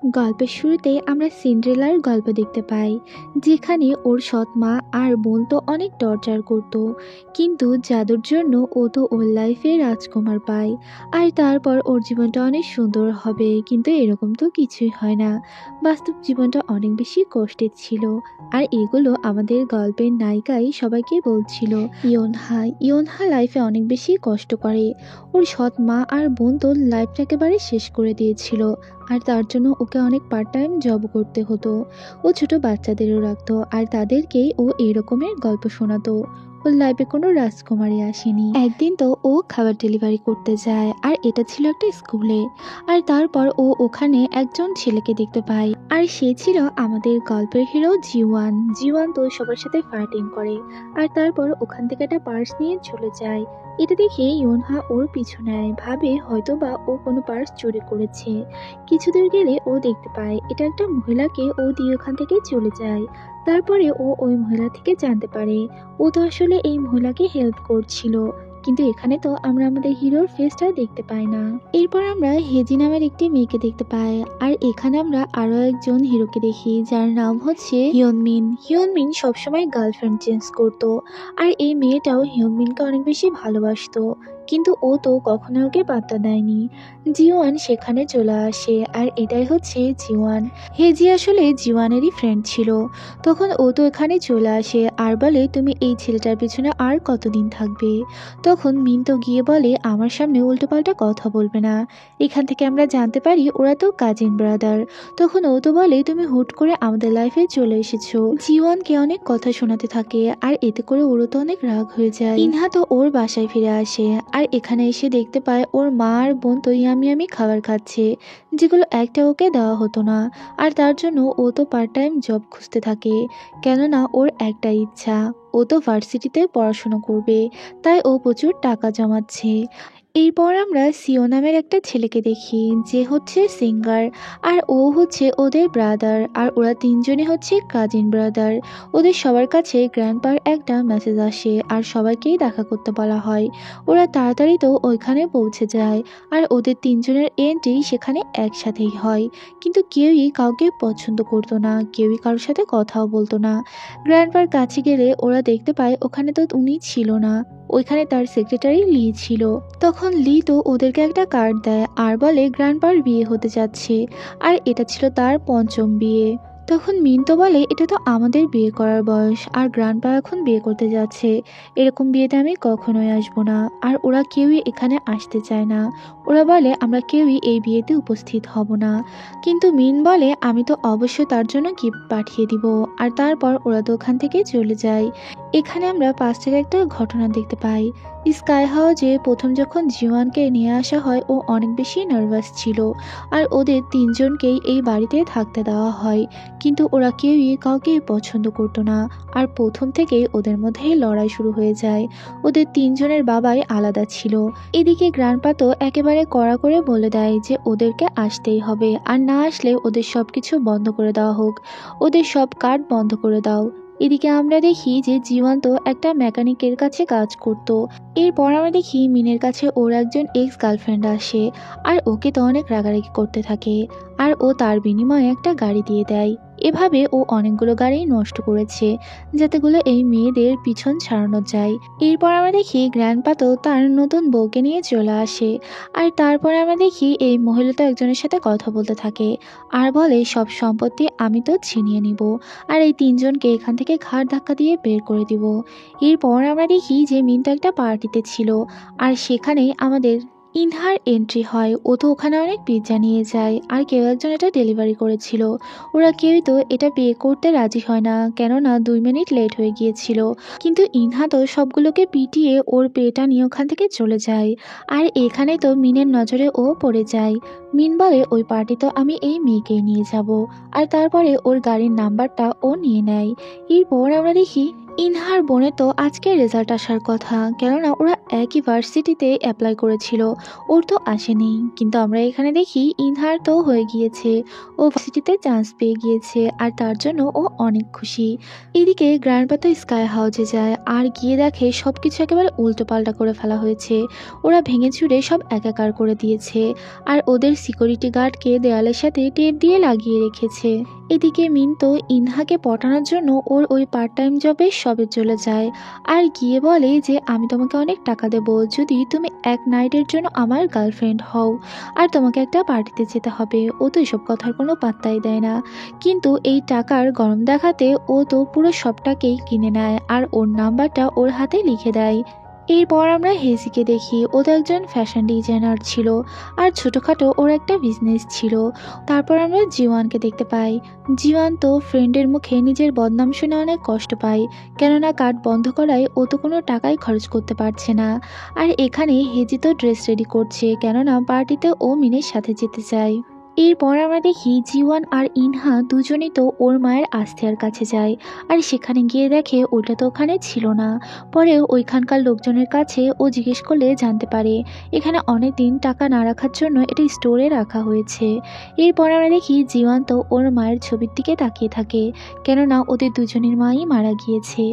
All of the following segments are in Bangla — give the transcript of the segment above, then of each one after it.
গল্পের শুরুতে আমরা সিন্ড্রেলার গল্প দেখতে পাই, যেখানে ওর সৎ মা আর বোন তো অনেক টর্চার করত, কিন্তু জাদুর জন্য ও তো ওর লাইফে রাজকুমার পায়। আর তারপর ওর জীবনটা অনেক সুন্দর হবে, কিন্তু এরকম তো কিছুই হয় না। বাস্তব জীবনটা অনেক বেশি কষ্টের ছিল। আর এগুলো আমাদের গল্পের নায়িকাই সবাইকে বলছিল। ইয়োনহা ইয়োনহা লাইফে অনেক বেশি কষ্ট করে। ওর সৎ মা আর বোন তো লাইফটা একেবারে শেষ করে দিয়েছিল, আর তার জন্য ওকে অনেক পার্ট টাইম জব করতে হতো। ও ছোট বাচ্চাদেরও রাখতো, আর তাদেরকেই ও এরকমের গল্প শোনাতো। ওর লাইফে কোনো রাজকুমারী আসেনি। একদিন তো ও খাবার ডেলিভারি করতে যায়, আর এটা ছিল একটা স্কুলে। আর তারপর ও ওখানে একজন ছেলেকে দেখতে পায়, আর সে ছিল আমাদের গল্পের হিরো জিওয়ান। জিওয়ান তো সবার সাথে ফাইটিং করে, আর তারপর ওখান থেকে একটা পার্স নিয়ে চলে যায়। এটা দেখে ইয়োনহা ওর পিছু নেয়, ভাবে হয়তো বা ও কোনো পার্স চুরি করেছে। কিছুদূর গেলে ও দেখতে পায় এটা একটা মহিলাকে, ও দিয়ে ওখান থেকে চলে যায়। তারপরে ও ওই মহিলা থেকে জানতে পারে ও তো আসলে এই মহিলাকে হেল্প করছিল, কিন্তু এখানে তো আমরা আমাদের হিরোর ফেসটা দেখতে পাই না। এরপর আমরা হেজি নামের একটি মেয়েকে দেখতে পাই, আর এখানে আমরা আরো একজন হিরোকে দেখি যার নাম হচ্ছে হিয়নমিন। হিয়নমিন সবসময় গার্লফ্রেন্ড চেঞ্জ করতো, আর এই মেয়েটাও হিয়নমিনকে অনেক বেশি ভালোবাসতো, কিন্তু ও তো কখনো ওকে পাত্তা দেয়নি। জিওয়ান সেখানে চলে আসে, আর এটাই হচ্ছে জিওয়ান। হেজি আসলে জিওয়ানেরই ফ্রেন্ড ছিল। তখন ও তো এখানে চলে আসে আর বলে, তুমি এই ছেলেটার পিছনে আর কতদিন থাকবে? তখন মিন তো গিয়ে বলে, আমার সামনে উল্টোপাল্টা কথা বলবে না। এখান থেকে আমরা জানতে পারি ওরা তো কাজিন ব্রাদার। তখন ও তো বলে, তুমি হুট করে আমাদের লাইফে চলে এসেছো। জিওয়ানকে অনেক কথা শোনাতে থাকে, আর এতে করে ওরও তো অনেক রাগ হয়ে যায়। ইনহা তো ওর বাসায় ফিরে আসে, আর এখানে এসে দেখতে পায় ওর মা আর বোন তো ইয়ামি ইয়ামি খাবার খাচ্ছে, যেগুলো একটা ওকে দেওয়া হতো না। আর তার জন্য ও তো পার্ট টাইম জব খুঁজতে থাকে, কেননা ওর একটা ইচ্ছা, ও তো ভার্সিটিতে পড়াশোনা করবে, তাই ও প্রচুর টাকা জমাচ্ছে। এরপর আমরা সিও নামের একটা ছেলেকে দেখি, যে হচ্ছে সিঙ্গার, আর ও হচ্ছে ওদের ব্রাদার, আর ওরা তিনজনই হচ্ছে কাজিন ব্রাদার। ওদের সবার কাছে গ্র্যান্ডপার একটা মেসেজ আসে, আর সবাইকেই দেখা করতে বলা হয়। ওরা তাড়াতাড়ি তো ওইখানে পৌঁছে যায়, আর ওদের তিনজনের এন্ট্রি সেখানে একসাথেই হয়, কিন্তু কেউই কাউকে পছন্দ করতো না, কেউই কারোর সাথে কথাও বলতো না। গ্র্যান্ডপার কাছে গেলে ওরা দেখতে পায় ওখানে তো উনি ছিল না, ওইখানে তার সেক্রেটারি লি ছিল। তখন লি তো ওদেরকে একটা কার্ড দেয়, আর বলে গ্র্যান্ডপার বিয়ে হতে যাচ্ছে, আর এটা ছিল তার পঞ্চম বিয়ে। তখন মিন তো বলে, এটা তো আমাদের বিয়ে করার বয়স, আর গ্র্যান্ডপা এখন বিয়ে করতে যাচ্ছে, এরকম বিয়েতে আমি কখনোই আসবো না। আর ওরা কেউই এখানে আসতে চায় না, ওরা বলে আমরা কেউই এই বিয়েতে উপস্থিত হব না। কিন্তু মিন বলে, আমি তো অবশ্যই তার জন্য গিফট পাঠিয়ে দিব। আর তারপর ওরা তো ওখান থেকে চলে যায়। এখানে আমরা পাস্টের একটা ঘটনা দেখতে পাই। স্কাই হাউজে প্রথম যখন জিওয়ানকে নিয়ে আসা হয়, ও অনেক বেশি নার্ভাস ছিল, আর ওদের তিনজনকেই এই বাড়িতে থাকতে দেওয়া হয়, কিন্তু ওরা কেউই কাউকে পছন্দ করতো না। আর প্রথম থেকেই ওদের মধ্যে লড়াই শুরু হয়ে যায়। ওদের তিনজনের বাবাই আলাদা ছিল। এদিকে গ্র্যান্ডপা তো একেবারে কড়া করে বলে দেয় যে ওদেরকে আসতেই হবে, আর না আসলে ওদের সবকিছু বন্ধ করে দেওয়া হোক, ওদের সব কার্ড বন্ধ করে দাও। এদিকে আমরা দেখি যে জীবন্ত একটা মেকানিকের কাছে কাজ করত। এরপর আমরা দেখি মিনের কাছে ওর একজন এক্স গার্লফ্রেন্ড আসে, আর ওকে তো অনেক রাগারাগি করতে থাকে, আর ও তার বিনিময়ে একটা গাড়ি দিয়ে দেয়। এভাবে ও অনেকগুলো গাড়ি নষ্ট করেছে, যাতেগুলো এই মেয়েদের পিছন ছাড়ানো যায়। এরপর আমরা দেখি গ্র্যান্ডপা তো তার নতুন বউকে নিয়ে চলে আসে, আর তারপরে আমরা দেখি এই মহিলা তো একজনের সাথে কথা বলতে থাকে, আর বলে সব সম্পত্তি আমি তো ছিনিয়ে নিব, আর এই তিনজনকে এখান থেকে ঘাড় ধাক্কা দিয়ে বের করে দিব। এরপর আমরা দেখি যে মিন্টু একটা পার্টিতে ছিল, আর সেখানে আমাদের ইনহার এন্ট্রি হয়। ও তো ওখানে অনেক পিৎজা নিয়ে যায়, আর কেউ একজন এটা ডেলিভারি করেছিল। ওরা কেউই তো এটা পে করতে রাজি হয় না, কেননা 2 মিনিট লেট হয়ে গিয়েছিল। কিন্তু ইনহা তো সবগুলোকে পিটিয়ে ওর পেটা নিয়ে ওখান থেকে চলে যায়, আর এখানে তো মিনের নজরে ও পড়ে যায়। মিন বলে, ওই পার্টি তো আমি এই মেয়েকে নিয়ে যাব, আর তারপরে ওর গাড়ির নাম্বারটা ও নিয়ে নেয়। এরপর আমরা দেখি ইনহার বোনের তো আজকে রেজাল্ট আসার কথা, কেননা ওরা একই ভার্সিটিতে অ্যাপ্লাই করেছিল। ওর তো আসেনি, কিন্তু আমরা এখানে দেখি ইনহার তো হয়ে গিয়েছে। ও ভার্সিটিতে চান্স পেয়ে গিয়েছে আর তার জন্য ও অনেক খুশি। এদিকে গ্র্যান্ডপা তো স্কাই হাউসে যায় আর গিয়ে দেখে সবকিছু একেবারে উল্টোপাল্টা করে ফেলা হয়েছে। ওরা ভেঙে চুরে সব একাকার করে দিয়েছে আর ওদের সিকিউরিটি গার্ডকে দেয়ালের সাথে টেপ দিয়ে লাগিয়ে রেখেছে। এদিকে মিন্টো ইনহাকে পটানোর জন্য ওর ওই পার্ট টাইম জবে সবে চলে যায় আর গিয়ে বলে যে আমি তোমাকে অনেক টাকা দেবো যদি তুমি এক নাইটের জন্য আমার গার্লফ্রেন্ড হও, আর তোমাকে একটা পার্টিতে যেতে হবে। ও তো এসব কথার কোনো পাত্তাই দেয় না, কিন্তু এই টাকার গরম দেখাতে ও তো পুরো সবটাকেই কিনে নেয় আর ওর নাম্বারটা ওর হাতে লিখে দেয়। এরপর আমরা হেজিকে দেখি। ও তো একজন ফ্যাশন ডিজাইনার ছিল আর ছোটোখাটো ওর একটা বিজনেস ছিল। তারপর আমরা জিওয়ানকে দেখতে পাই। জিওয়ান তো ফ্রেন্ডের মুখে নিজের বদনাম শুনে অনেক কষ্ট পায়, কেননা কার্ড বন্ধ করায় ও তো কোনো টাকাই খরচ করতে পারছে না। আর এখানে হেজি তো ড্রেস রেডি করছে, কেননা পার্টিতে ও মিনের সাথে যেতে চায়। এরপর আমরা দেখি জিওয়ান আর ইনহা দুজনেই তো ওর মায়ের আস্থার কাছে যায় আর সেখানে গিয়ে দেখে ওটা তো ওখানে ছিল না। পরে ওইখানকার লোকজনের কাছে ও জিজ্ঞেস করলে জানতে পারে এখানে অনেক দিন টাকা না রাখার জন্য এটা স্টোরে রাখা হয়েছে। এরপর আমরা দেখি জিওয়ান তো ওর মায়ের ছবির দিকে তাকিয়ে থাকে, কেননা ওদের দুজনের মাই মারা গিয়েছে।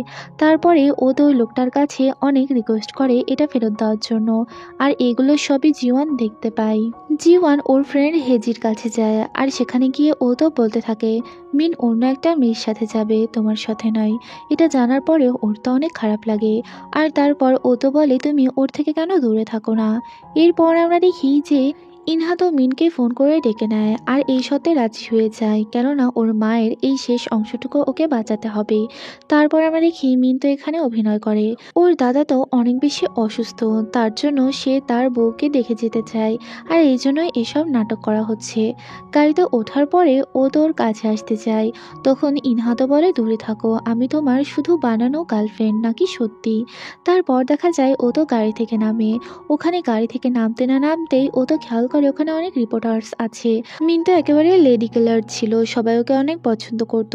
তারপরে ও তো ওই লোকটার কাছে অনেক রিকোয়েস্ট করে এটা ফেরত দেওয়ার জন্য, আর এগুলো সবই জিওয়ান দেখতে পায়। জিওয়ান ওর ফ্রেন্ড হেজির কাছে যায় আর সেখানে গিয়ে ও তো বলতে থাকে মিন অন্য একটা মেয়ের সাথে যাবে, তোমার সাথে নয়। এটা জানার পরেও ওর তো অনেক খারাপ লাগে আর তারপর ও তো বলে তুমি ওর থেকে কেন দূরে থাকো না। এরপর আমরা দেখি যে ইনহা তো মিনকে ফোন করে ডেকে নেয় আর এই সত্যি রাজি হয়ে যায়, কেননা ওর মায়ের এই শেষ অংশটুকু ওকে বাঁচাতে হবে। তারপর আমরা দেখি মিন তো এখানে অভিনয় করে। ওর দাদা তো অনেক বেশি অসুস্থ, তার জন্য সে তার বউকে দেখে যেতে চায় আর এই জন্যই এসব নাটক করা হচ্ছে। গাড়িতে ওঠার পরে ও তো ওর কাছে আসতে চায়, তখন ইনহা তো বলে দূরে থাকো, আমি তোমার শুধু বানানো গার্লফ্রেন্ড নাকি সত্যি। তারপর দেখা যায় ও তো গাড়ি থেকে নামে। ওখানে গাড়ি থেকে নামতে না নামতেই ও তো খেয়াল করে ওখানে অনেক রিপোর্টার্স আছে। মিন তো একেবারে লেডি কিলার ছিল, সবাই ওকে অনেক পছন্দ করত,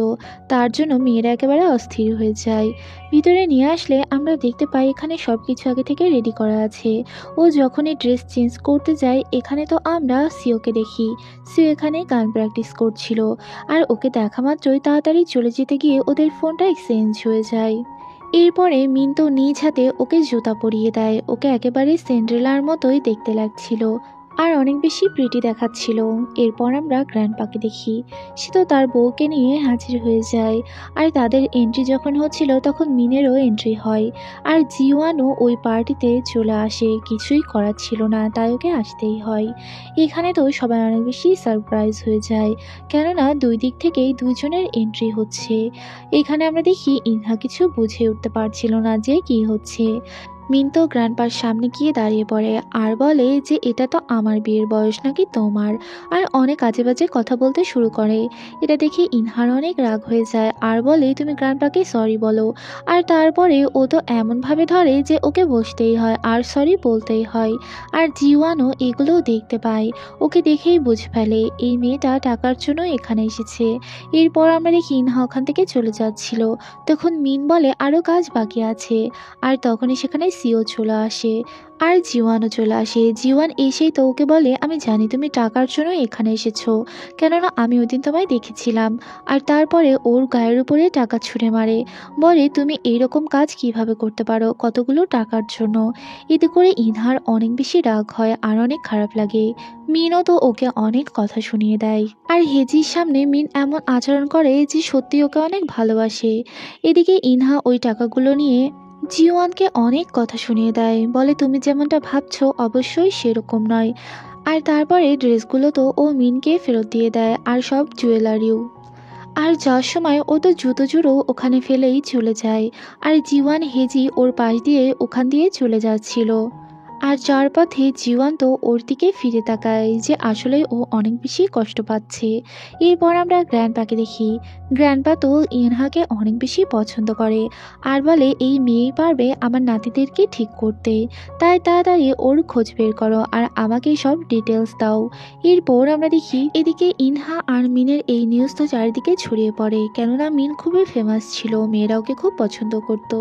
তার জন্য মেয়েরা একেবারে অস্থির হয়ে যায়। ভিতরে নিয়ে আসলে আমরা দেখতে পাই এখানে সব কিছু আগে থেকে রেডি করা আছে। ও যখনই ড্রেস চেঞ্জ করতে যায় এখানে তো আমরা সিওকে দেখি। সিও এখানে গান প্র্যাকটিস করছিল আর ওকে দেখা মাত্রই তাড়াতাড়ি চলে যেতে গিয়ে ওদের ফোনটা এক্সচেঞ্জ হয়ে যায়। এরপরে মিন তো নিজ হাতে ওকে জুতা পরিয়ে দেয়, ওকে একেবারে সিন্ড্রেলার মতোই দেখতে লাগছিল আর অনেক বেশি প্রিটি দেখাচ্ছিল। এরপর আমরা গ্র্যান্ডপাকে দেখি, সে তো তার বউকে নিয়ে হাজির হয়ে যায় আর তাদের এন্ট্রি যখন হচ্ছিল তখন মিনেরও এন্ট্রি হয় আর জিওয়ানও ওই পার্টিতে চলে আসে। কিছুই করার ছিল না, তাই ওকে আসতেই হয়। এখানে তো সবাই অনেক বেশি সারপ্রাইজ হয়ে যায়, কেননা দুই দিক থেকেই দুইজনের এন্ট্রি হচ্ছে। এখানে আমরা দেখি ইনহা কিছু বুঝে উঠতে পারছিল না যে কি হচ্ছে। মিন্তো গ্র্যান্ডপার সামনে গিয়ে দাঁড়িয়ে পড়ে আর বলে যে এটা তো আমার বিয়ের বয়স নাকি তোমার, আর অনেক আজে বাজে কথা বলতে শুরু করে। এটা দেখে ইনহার অনেক রাগ হয়ে যায় আর বলে তুমি গ্র্যান্ডপাকে সরি বলো। আর তারপরে ও তো এমনভাবে ধরে যে ওকে বসতেই হয় আর সরি বলতেই হয়। আর জিওয়ানও এগুলোও দেখতে পায়, ওকে দেখেই বুঝে ফেলে এই মেয়েটা টাকার জন্য এখানে এসেছে। এরপর আমরা দেখি ইনহা ওখান থেকে চলে যাচ্ছিল, তখন মিন বলে আরও কাজ বাকি আছে। আর তখনই সেখানে সিও চলে আসে আর জিওয়ানও চলে আসে। জিওয়ান এসেই তো ওকে বলে আমি জানি তুমি টাকার জন্য এখানে এসেছো, কেননা আমি ওই দিন তোমায় দেখেছিলাম। আর তারপরে ওর গায়ের উপরে টাকা ছুঁড়ে মারে, বলে তুমি এইরকম কাজ কিভাবে করতে পারো কতগুলো টাকার জন্য। এতে করে ইনহার অনেক বেশি রাগ হয় আর অনেক খারাপ লাগে। মিনও তো ওকে অনেক কথা শুনিয়ে দেয় আর হেজির সামনে মিন এমন আচরণ করে যে সত্যি ওকে অনেক ভালোবাসে। এদিকে ইনহা ওই টাকাগুলো নিয়ে জিওয়ানকে অনেক কথা শুনিয়ে দেয়, বলে তুমি যেমনটা ভাবছো অবশ্যই সেরকম নয়। আর তারপরে ড্রেসগুলো তো ও মিনকে ফেরত দিয়ে দেয় আর সব জুয়েলারিও। আর যাওয়ার সময় ও তো জুতো জুড়ো ওখানে ফেলেই চলে যায় আর জিওয়ান হেজি ওর পাশ দিয়ে ওখান দিয়ে চলে যাচ্ছিল। আর যাওয়ার পথে জীবন তো ওর দিকে ফিরে তাকায় যে আসলে ও অনেক বেশি কষ্ট পাচ্ছে। এরপর আমরা গ্র্যান্ডপাকে দেখি। গ্র্যান্ডপা তো ইনহাকে অনেক বেশি পছন্দ করে আর বলে এই মেয়েই পারবে আমার নাতিদেরকে ঠিক করতে, তাই তাড়াতাড়ি ওর খোঁজ বের করো আর আমাকে সব ডিটেলস দাও। এরপর আমরা দেখি এদিকে ইনহা আর মিনের এই নিউজ তো চারিদিকে ছড়িয়ে পড়ে, কেননা মিন খুবই ফেমাস ছিল, মেয়েরা ওকে খুব পছন্দ করতো।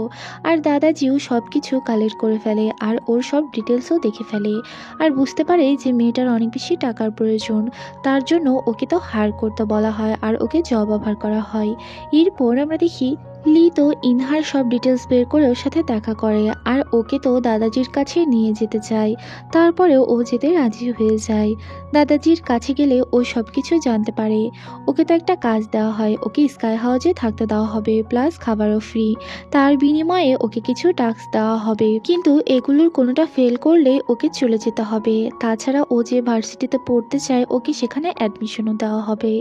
আর দাদাজিও সব কিছু কালেক্ট করে ফেলে আর ওর সব ডিটেলসও দেখে ফেলে আর বুঝতে পারে যে মেয়েটার অনেক বেশি টাকার প্রয়োজন, তার জন্য ওকে তো হায়ার করতে বলা হয় আর ওকে জব অফার করা হয়। এরপর আমরা দেখি লি তো ইনহার সব ডিটেলস বের করে ওর সাথে দেখা করে আর ওকে তো দাদাজির কাছে নিয়ে যেতে চায়। তারপরেও ও যেতে রাজি হয়ে যায়। দাদাজির কাছে গেলে ও সব কিছু জানতে পারে। ওকে তো একটা কাজ দেওয়া হয়, ওকে স্কাই হাউসে থাকতে দেওয়া হবে, প্লাস খাবারও ফ্রি। তার বিনিময়ে ওকে কিছু টাস্ক দেওয়া হবে, কিন্তু এগুলোর কোনোটা ফেল করলে ওকে চলে যেতে হবে। তাছাড়া ও যে ভার্সিটিতে পড়তে চায় ওকে সেখানে অ্যাডমিশনও দেওয়া হবে।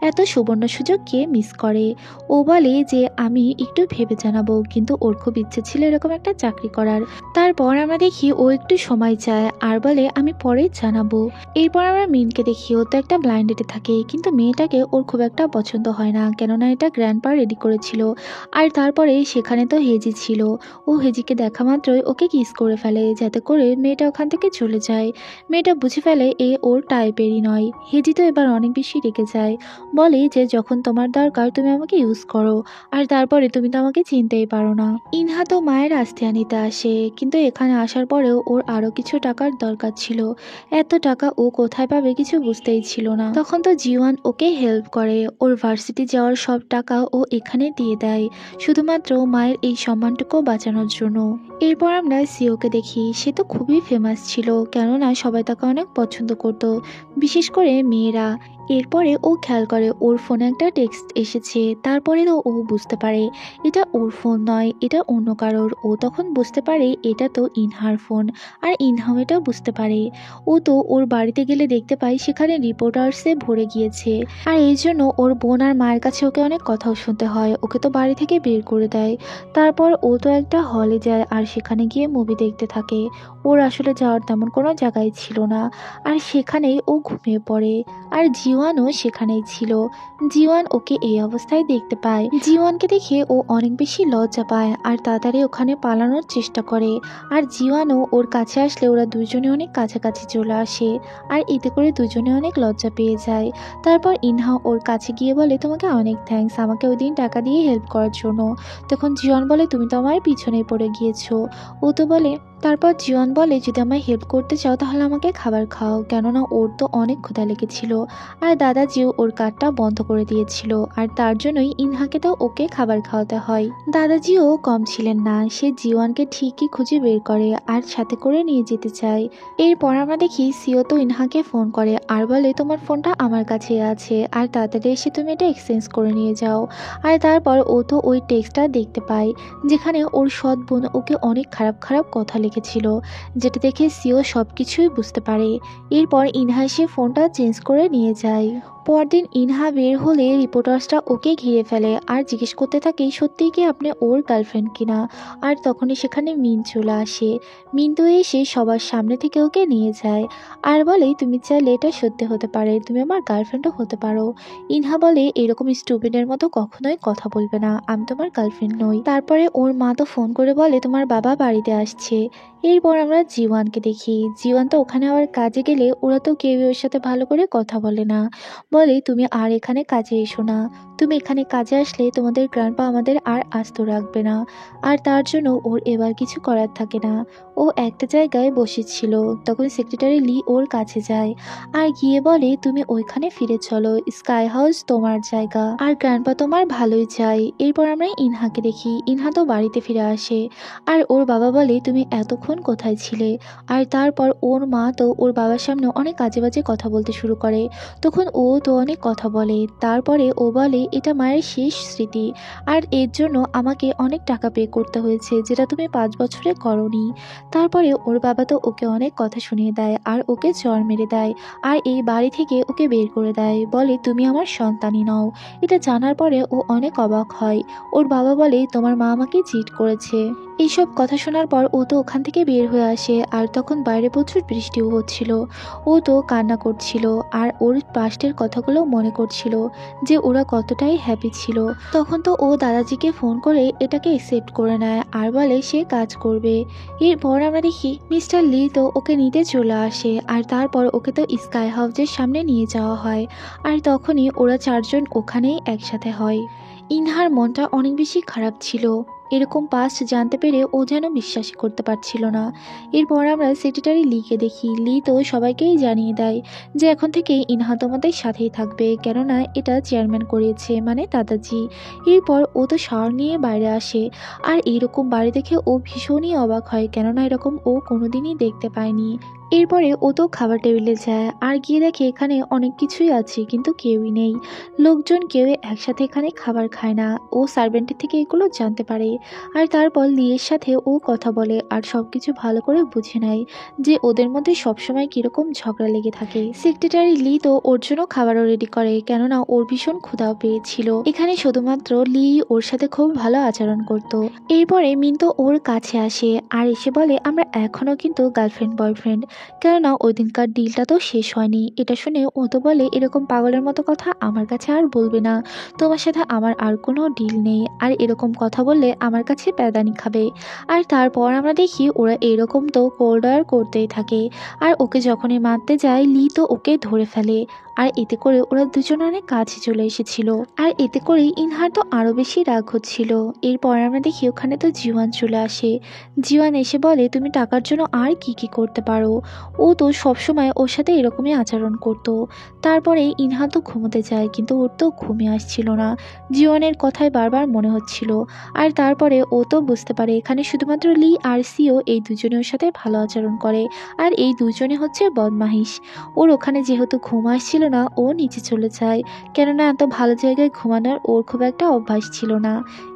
এত সুবর্ণ সুযোগ কে মিস করে? ও বলে যে আমি একটু ভেবে জানাবো, কিন্তু ওর খুব ইচ্ছে ছিল এরকম একটা চাকরি করার। তারপর আমরা দেখি ও একটু সময় চায় আর বলে আমি পরে জানাবো। এরপর আমরা মিনকে দেখি, ও তো একটা ব্লাইন্ড ডেটে থাকে, কিন্তু মেয়েটাকে ওর খুব একটা পছন্দ হয় না, কেননা এটা গ্র্যান্ডপা রেডি করেছিল। আর তারপরে সেখানে তো হেজি ছিল, ও হেজিকে দেখা মাত্রই ওকে কিস করে ফেলে যাতে করে মেয়েটা ওখান থেকে চলে যায়। মেয়েটা বুঝে ফেলে এ ওর টাইপেরই নয়। হেজি তো এবার অনেক বেশি রেগে যায়, বলে যে যখন তোমার দরকার তুমি আমাকে ইউজ করো, আর তারপরে তুমি তো আমাকে চিনতেই পারো না। ইনহা তো মায়ের আস্তিয়া নিতে আসে, কিন্তু এখানে আসার পরেও ওর আরো কিছু টাকার দরকার ছিল। এত টাকা ও কোথায় পাবে কিছু বুঝতেই ছিল না। তখন তো জিওয়ান ওকে হেল্প করে, ওর ভার্সিটি যাওয়ার সব টাকা ও এখানে দিয়ে দেয় শুধুমাত্র মায়ের এই সম্মানটুকু বাঁচানোর জন্য। এরপর আমরা সিওকে দেখি, সে তো খুবই ফেমাস ছিল, কেননা সবাই তাকে অনেক পছন্দ করত, বিশেষ করে মেয়েরা। এরপরে ও খেয়াল করে ওর ফোনে একটা টেক্সট এসেছে, তারপরে তো ও বুঝতে পারে এটা ওর ফোন নয়, এটা অন্য কারোর। ও তখন বুঝতে পারে এটা তো ইনহার ফোন, আর ইনহাও এটা বুঝতে পারে। ও তো ওর বাড়িতে গেলে দেখতে পায় সেখানে রিপোর্টার্সে ভরে গিয়েছে, আর এই জন্য ওর বোন আর মায়ের কাছে ওকে অনেক কথাও শুনতে হয়, ওকে তো বাড়ি থেকে বের করে দেয়। তারপর ও তো একটা হলে যায় আর সেখানে গিয়ে মুভি দেখতে থাকে। ওর আসলে যাওয়ার তেমন কোনো জায়গায় ছিল না, আর সেখানেই ও ঘুমিয়ে পড়ে। আর জিওয়ানও সেখানেই ছিল। জিওয়ান ওকে এই অবস্থায় দেখতে পায়। জিওয়ানকে দেখে ও অনেক বেশি লজ্জা পায় আর তাড়াতাড়ি ওখানে পালানোর চেষ্টা করে। আর জিওয়ানও ওর কাছে আসলে ওরা দুজনে অনেক কাছাকাছি চলে আসে, আর এতে করে দুজনে অনেক লজ্জা পেয়ে যায়। তারপর ইনহা ওর কাছে গিয়ে বলে তোমাকে অনেক থ্যাঙ্কস আমাকে ওই দিন টাকা দিয়ে হেল্প করার জন্য। তখন জিওয়ান বলে তুমি তো আমার পিছনে পড়ে গিয়েছো। ও তো বলে, তারপর জিওয়ান বলে যদি আমায় হেল্প করতে চাও তাহলে আমাকে খাবার খাও, কেননা ওর তো অনেক ক্ষুধা লেগেছিল আর দাদাজিও ওর কার্ডটা বন্ধ করে দিয়েছিল, আর তার জন্যই ইনহাকে তো ওকে খাবার খাওয়াতে হয়। দাদাজিও কম ছিলেন না, সে জিওয়ানকে ঠিকই খুঁজে বের করে আর সাথে করে নিয়ে যেতে চায়। এরপর আমরা দেখি সিও তো ইনহাকে ফোন করে আর বলে তোমার ফোনটা আমার কাছে আছে আর তাড়াতাড়ি এসে তুমি এটা এক্সচেঞ্জ করে নিয়ে যাও। আর তারপর ও তো ওই টেক্সটটা দেখতে পায় যেখানে ওর সৎ বোন ওকে অনেক খারাপ খারাপ কথা লিখেছিল, যেটা দেখে সিও সব কিছুই বুঝতে পারে। এরপর ইনহা সে ফোনটা চেঞ্জ করে নিয়ে যায়। পরদিন ইনহা বের হলে রিপোর্টার্সরা ওকে ঘিরে ফেলে আর জিজ্ঞেস করতে থাকে সত্যিই কি আপনি ওর গার্লফ্রেন্ড কিনা। আর তখনই সেখানে মিন চলে আসে। মিন তো এসে সবার সামনে থেকে ওকে নিয়ে যায় আর বলে তুমি চাইলে এটা সত্যি হতে পারে, তুমি আমার গার্লফ্রেন্ডও হতে পারো। ইনহা বলে এরকম স্টুপিডের মতো কখনোই কথা বলবে না, আমি তোমার গার্লফ্রেন্ড নই। তারপরে ওর মা তো ফোন করে বলে তোমার বাবা বাড়িতে আসছে। এরপর আমরা জিওয়ানকে দেখি, জিওয়ান তো ওখানে আবার কাজে গেলে ওরা তো কেউ ওর সাথে ভালো করে কথা বলে না, বলে তুমি আর এখানে কাজে এসো না, তুমি এখানে কাজে আসলে তোমাদের গ্র্যান্ডপা আমাদের আর আস্ত রাখবে না। আর তার জন্য ওর এবার কিছু করার থাকে না। ও একটা জায়গায় বসেছিল, তখন সেক্রেটারি লি ওর কাছে যায় আর গিয়ে বলে তুমি ওইখানে ফিরে চলো, স্কাই হাউস তোমার জায়গা আর গ্র্যান্ডপা তোমার ভালোই চাই। এরপর আমরা ইনহাকে দেখি, ইনহা তো বাড়িতে ফিরে আসে আর ওর বাবা বলে তুমি এতক্ষণ কোথায় ছিলে। আর তারপর ওর মা তো ওর বাবার সামনে অনেক আজে বাজে কথা বলতে শুরু করে, তখন ও তো অনেক কথা বলে। তারপরে ও বলে এটা মায়ের শেষ স্মৃতি আর এর জন্য আমাকে অনেক টাকা পে করতে হয়েছে যেটা তুমি 5 বছরে করনি। তারপরে ওর বাবা তো ওকে অনেক কথা শুনিয়ে দেয় আর ওকে চড় মেরে দেয় আর এই বাড়ি থেকে ওকে বের করে দেয়, বলে তুমি আমার সন্তানই নও। এটা জানার পরে ও অনেক অবাক হয়। ওর বাবা বলে তোমার মা আমাকে চিট করেছে। এইসব কথা শোনার পর ও তো ওখান থেকে বের হয়ে আসে, আর তখন বাইরে প্রচুর বৃষ্টিও হচ্ছিল। ও তো কান্না করছিল আর ওর পাস্টের কথাগুলো মনে করছিল যে ওরা কতটাই হ্যাপি ছিল। তখন তো ও দাদাজিকে ফোন করে এটাকে অ্যাকসেপ্ট করে নেয় আর বলে সে কাজ করবে। এরপর আমরা দেখি মিস্টার লি তো ওকে নিতে চলে আসে, আর তারপর ওকে তো স্কাই হাউসের সামনে নিয়ে যাওয়া হয়। আর তখনই ওরা চারজন ওখানেই একসাথে হয়। ইনহার মনটা অনেক বেশি খারাপ ছিল। এরকম পাস্ট জানতে পেরে ও যেন বিশ্বাসই করতে পারছিল না। এরপর আমরা সেক্রেটারি লিকে দেখি। লি তো সবাইকেই জানিয়ে দেয় যে এখন থেকে ইনহা তোমাদের সাথেই থাকবে, কেননা এটা চেয়ারম্যান করিয়েছে, মানে দাদাজি। এরপর ও তো শাওয়ার নিয়ে বাইরে আসে, আর এইরকম বাড়ি দেখে ও ভীষণই অবাক হয়, কেননা এরকম ও কোনোদিনই দেখতে পায়নি। এরপরে ও তো খাবার টেবিলে যায় আর গিয়ে দেখে এখানে অনেক কিছুই আছে কিন্তু কেউই নেই। লোকজন কেউ একসাথে এখানে খাবার খায় না। ও সার্ভেন্টের থেকে এগুলো জানতে পারে, আর তারপর লিয়ের সাথে ও কথা বলে আর সবকিছু ভালো করে বুঝে নেয় যে ওদের মধ্যে সবসময় কিরকম ঝগড়া লেগে থাকে। সেক্রেটারি লি তো ওর জন্য খাবারও রেডি করে, কেননা ওর ভীষণ ক্ষুধাও পেয়েছিল। এখানে শুধুমাত্র লি ওর সাথে খুব ভালো আচরণ করত। এরপরে মিন্তো ওর কাছে আসে আর এসে বলে আমরা এখনো কিন্তু গার্লফ্রেন্ড বয়ফ্রেন্ড, কেননা ওই দিনকার ডিলটা তো শেষ হয়নি। এটা শুনে ও তো বলে এরকম পাগলের মতো কথা আমার কাছে আর বলবে না, তোমার সাথে আমার আর কোনো ডিল নেই, আর এরকম কথা বললে আমার কাছে প্যাদানি খাবে। আর তারপর আমরা দেখি ওরা এরকম তো কোল্ড ওয়ার করতেই থাকে, আর ওকে যখনই মারতে যায় লি তো ওকে ধরে ফেলে। আর এতে করে ওরা দুজন অনেক কাছে চলে এসেছিল, আর এতে করে ইনহার তো আরো বেশি রাগ হচ্ছিল। এরপর আমরা দেখি ওখানে তো জিওয়ান চলে আসে। জিওয়ান এসে বলে তুমি টাকার জন্য আর কি কি করতে পারো। ও তো সবসময় ওর সাথে এরকমই আচরণ করতো। তারপরে ইনহা তো ঘুমোতে যায়, কিন্তু ওর তো ঘুমে আসছিল না, জিওয়ানের কথাই বারবার মনে হচ্ছিল। আর তারপরে ও তো বুঝতে পারে এখানে শুধুমাত্র লি আর সিও এই দুজনে ওর সাথে ভালো আচরণ করে, আর এই দুজনে হচ্ছে বদমাহিস। ওর ওখানে যেহেতু ঘুম আসছিল না, ও নিচে চলে যায়, কেননা এত ভালো জায়গায় ঘুমানোর ওর খুব একটা অভ্যাস ছিল না।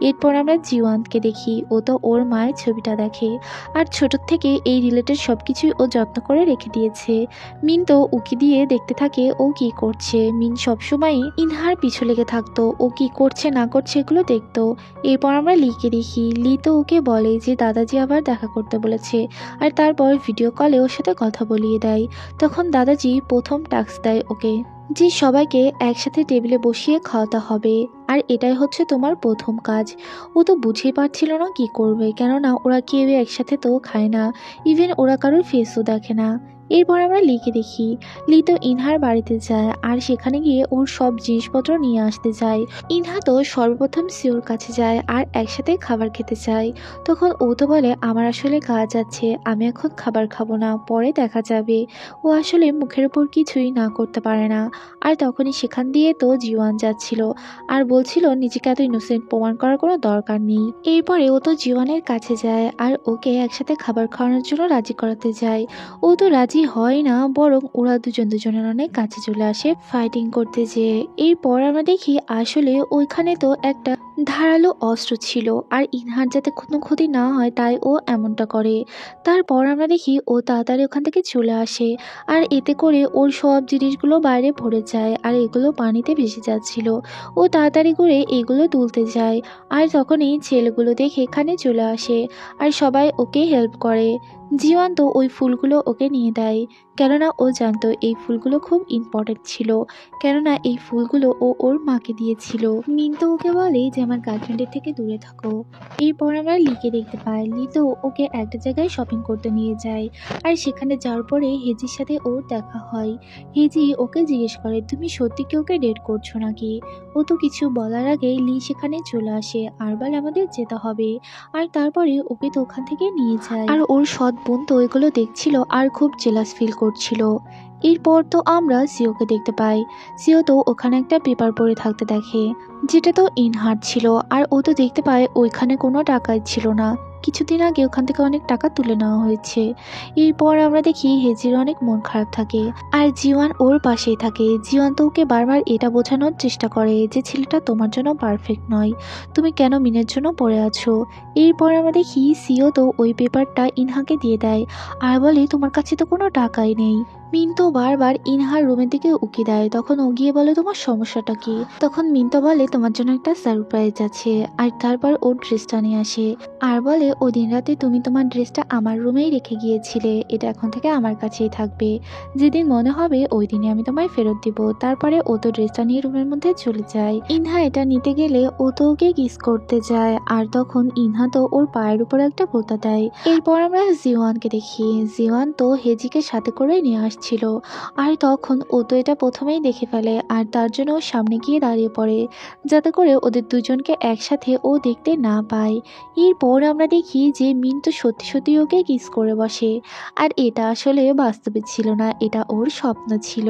এরপর আমরা জিওয়ানকে দেখি। ও তো ওর মায়ের ছবিটা দেখে, আর ছোট থেকে এই রিলেটেড সবকিছুই ও যত্ন করে রেখে দিয়েছে। মিন তো উকি দিয়ে দেখতে থাকে ও কি করছে। মিন সবসময় ইনহার পিছু লেগে থাকতো, ও কি করছে না করছে এগুলো দেখতো। এরপর আমরা লিকে দেখি। লি তো ওকে বলে যে দাদাজি আবার দেখা করতে বলেছে, আর তারপর ভিডিও কলে ওর সাথে কথা বলিয়ে দেয়। তখন দাদাজি প্রথম টাস্ক দেয় ওকে যে সবাইকে একসাথে টেবিলে বসিয়ে খাওয়াতে হবে, আর এটাই হচ্ছে তোমার প্রথম কাজ। ও তো বুঝেই পারছিল না কি করবে, কেননা ওরা কেউ একসাথে তো খায় না, ইভেন ওরা কারোর ফেসও দেখে না। এরপর আমরা লিকে দেখি। লি তো ইনহার বাড়িতে যায়, আর সেখানে গিয়ে ওর সব জিনিসপত্র নিয়ে আসতে যায়। ইনহা তো সর্বপ্রথম সিওর কাছে যায় আর একসাথে খাবার খেতে চায়। তখন ও তো বলে আমার আসলে কাজ আছে, আমি এখন খাবার খাবো না, পরে দেখা যাবে। ও আসলে মুখের উপর কিছুই না করতে পারে না। আর তখনই সেখান দিয়ে তো জিওয়ান যাচ্ছিল, আর বলছিল নিজেকে এত ইনোসেন্ট প্রমাণ করার কোনো দরকার নেই। এরপরে ও তো জিওয়ানের কাছে যায় আর ওকে একসাথে খাবার খাওয়ানোর জন্য রাজি করাতে যায়। ও তো রাজি হয় না, বরং ওরা দুজনের অনেক কাছে চলে আসে ফাইটিং করতে যেয়ে। এরপর আমরা দেখি আসলে ওইখানে তো একটা ধারালো অস্ত্র ছিল, আর ইনহার যাতে কোনো ক্ষতি না হয় তাই ও এমনটা করে। তারপর আমরা দেখি ও তাড়াতাড়ি ওখান থেকে চলে আসে, আর এতে করে ওর সব জিনিসগুলো বাইরে ভরে যায়, আর এগুলো পানিতে ভেসে যাচ্ছিল। ও তাড়াতাড়ি করে এগুলো তুলতে যায়, আর তখনই ছেলেগুলো দেখে এখানে চলে আসে, আর সবাই ওকে হেল্প করে। জীবন তো ওই ফুলগুলো ওকে নিয়ে দেয়, কেননা ও জানতো এই ফুলগুলো খুব ইম্পর্টেন্ট ছিল, কেননা এই ফুলগুলো ও ওর মাকে দিয়েছিল। মিন্তু ওকে বলে যে আমার গার্লফ্রেন্ডের থেকে দূরে থাকো। এরপর আমরা লিকে দেখতে পাই। লি তো ওকে একটা জায়গায় শপিং করতে নিয়ে যায়, আর সেখানে যাওয়ার পরে হেজির সাথে ওর দেখা হয়। হেজি ওকে জিজ্ঞেস করে তুমি সত্যি কি ওকে ডেট করছো নাকি। ও তো কিছু বলার আগেই লি সেখানে চলে আসে আর বলে আমাদের যেতে হবে, আর তারপরে ওকে তো ওখান থেকে নিয়ে যায়। আর ওর সৎ বোন তো এগুলো দেখছিল আর খুব জেলাস ফিল করছিল। এরপর তো আমরা সিওকে দেখতে পাই। সিও তো ওখানে একটা পেপার পড়ে থাকতে দেখে, যেটা তো ইনহার ছিল, আর ও তো দেখতে পায় ওইখানে কোনো টাকাই ছিল না, কিছুদিন আগে ওখান থেকে অনেক টাকা তুলে নেওয়া হয়েছে। এরপর আমরা দেখি হেজির অনেক মন খারাপ থাকে, আর জিওয়ান ওর পাশেই থাকে। জিওয়ান তো ওকে বারবার এটা বোঝানোর চেষ্টা করে যে ছেলেটা তোমার জন্য পারফেক্ট নয়, তুমি কেন মিনের জন্য পড়ে আছো। এরপর আমরা দেখি সিও তো ওই পেপারটা ইনহাকে দিয়ে দেয়, আর বলে তোমার কাছে তো কোনো টাকাই নেই। মিন্তো বারবার ইনহার রুমের দিকে উকি দেয়, তখন ও গিয়ে বলে তোমার সমস্যাটা কি। তখন মিন্তো বলে তোমার জন্য একটা সারপ্রাইজ আছে, আর তারপর ওর ড্রেসটা নিয়ে আসে, আর বলে ওই দিন রাতে তুমি তোমার ড্রেসটা আমার রুমেই রেখে গিয়েছিলে, এটা এখন থেকে আমার কাছেই থাকবে, যেদিন মনে হবে ওই দিনই আমি তোমায় ফেরত দিব। তারপরে ও তো ড্রেসটা নিয়ে রুমের মধ্যে চলে যায়। ইনহা এটা নিতে গেলে ও তো ওকে কিস করতে যায়, আর তখন ইনহা তো ওর পায়ের উপর একটা পোতা দেয়। এরপর আমরা জিওয়ানকে দেখি, জিওয়ান তো হেজিকে সাথে করে নিয়ে আসছিল, আর তখন ও তো এটা প্রথমেই দেখে ফেলে, আর তার জন্য ও সামনে গিয়ে দাঁড়িয়ে পড়ে যাতে করে ওদের দুজনকে একসাথে ও দেখতে না পায়। এরপর আমরা দেখি যে মিন তো সত্যি সত্যি ওকে কিস করে বসে, আর এটা আসলে বাস্তবে ছিল না, এটা ওর স্বপ্ন ছিল।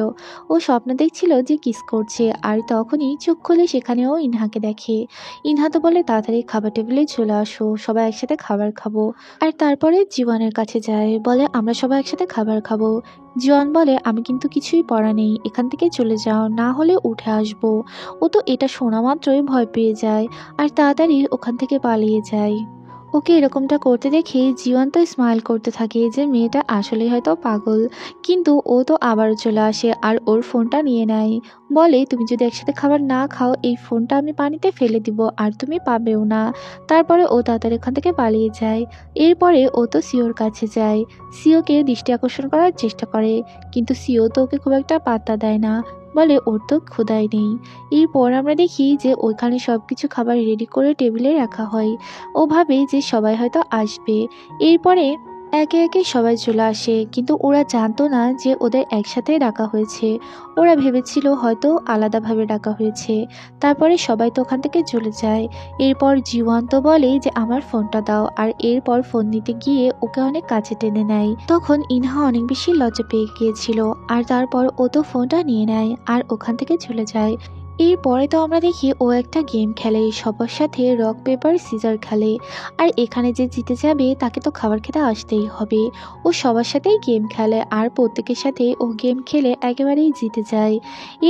ও স্বপ্ন দেখছিল যে কিস করছে, আর তখনই চোখ খুলে সেখানেও ইনহাকে দেখে। ইনহা তো বলে তাড়াতাড়ি খাবার টেবিলে চলে আসো, সবাই একসাথে খাবার খাবো। আর তারপরে জীবনের কাছে যায়, বলে আমরা সবাই একসাথে খাবার খাবো। জীবন বলে আমি কিন্তু কিছুই পড়া নেই, এখান থেকে চলে যাও, না হলে উঠে আসবো। ও তো এটা শোনা মাত্রই ভয় পেয়ে যায়, আর তাড়াতাড়ি ওখান থেকে পালিয়ে যায়। ওকে এরকমটা করতে দেখে জীবন তো স্মাইল করতে থাকে যে মেয়েটা আসলে হয়তো পাগল, কিন্তু ও তো আবারও চলে আসে আর ওর ফোনটা নিয়ে নেয়। বলে তুমি যদি একসাথে খাবার না খাও, এই ফোনটা আমি পানিতে ফেলে দিব আর তুমি পাবেও না। তারপরে ও তাড়াতাড়ি ওখান থেকে পালিয়ে যায়। এরপরে ও তো সিওর কাছে যায়, সিওকে দৃষ্টি আকর্ষণ করার চেষ্টা করে, কিন্তু সিও তো ওকে খুব একটা পাত্তা দেয় না, বলে ওর তো ক্ষুধাই নেই। এরপর আমরা দেখি যে ওইখানে সবকিছু খাবার রেডি করে টেবিলে রাখা হয়। ও ভাবে যে সবাই হয়তো আসবে। এরপরে একে একে সবাই চলে আসে, কিন্তু ওরা জানতো না যে ওদের একসাথে ডাকা হয়েছে। ওরা ভেবেছিল হয়তো আলাদাভাবে ডাকা হয়েছে। তারপরে সবাই তো ওখান থেকে চলে যায়। এরপর জীবন তো বলে যে আমার ফোনটা দাও, আর এরপর ফোন নিতে গিয়ে ওকে অনেক কাছে টেনে নেয়। তখন ইনহা অনেক বেশি লজ্জা পেয়ে গিয়েছিল, আর তারপর ও তো ফোনটা নিয়ে নেয় আর ওখান থেকে চলে যায়। এরপরে তো আমরা দেখি ও একটা গেম খেলে, সবার সাথে রক পেপার সিজার খেলে, আর এখানে যে জিতে যাবে তাকে তো খাবার খেতে আসতেই হবে। ও সবার সাথেই গেম খেলে, আর প্রত্যেকের সাথে ও গেম খেলে একেবারেই জিতে যায়।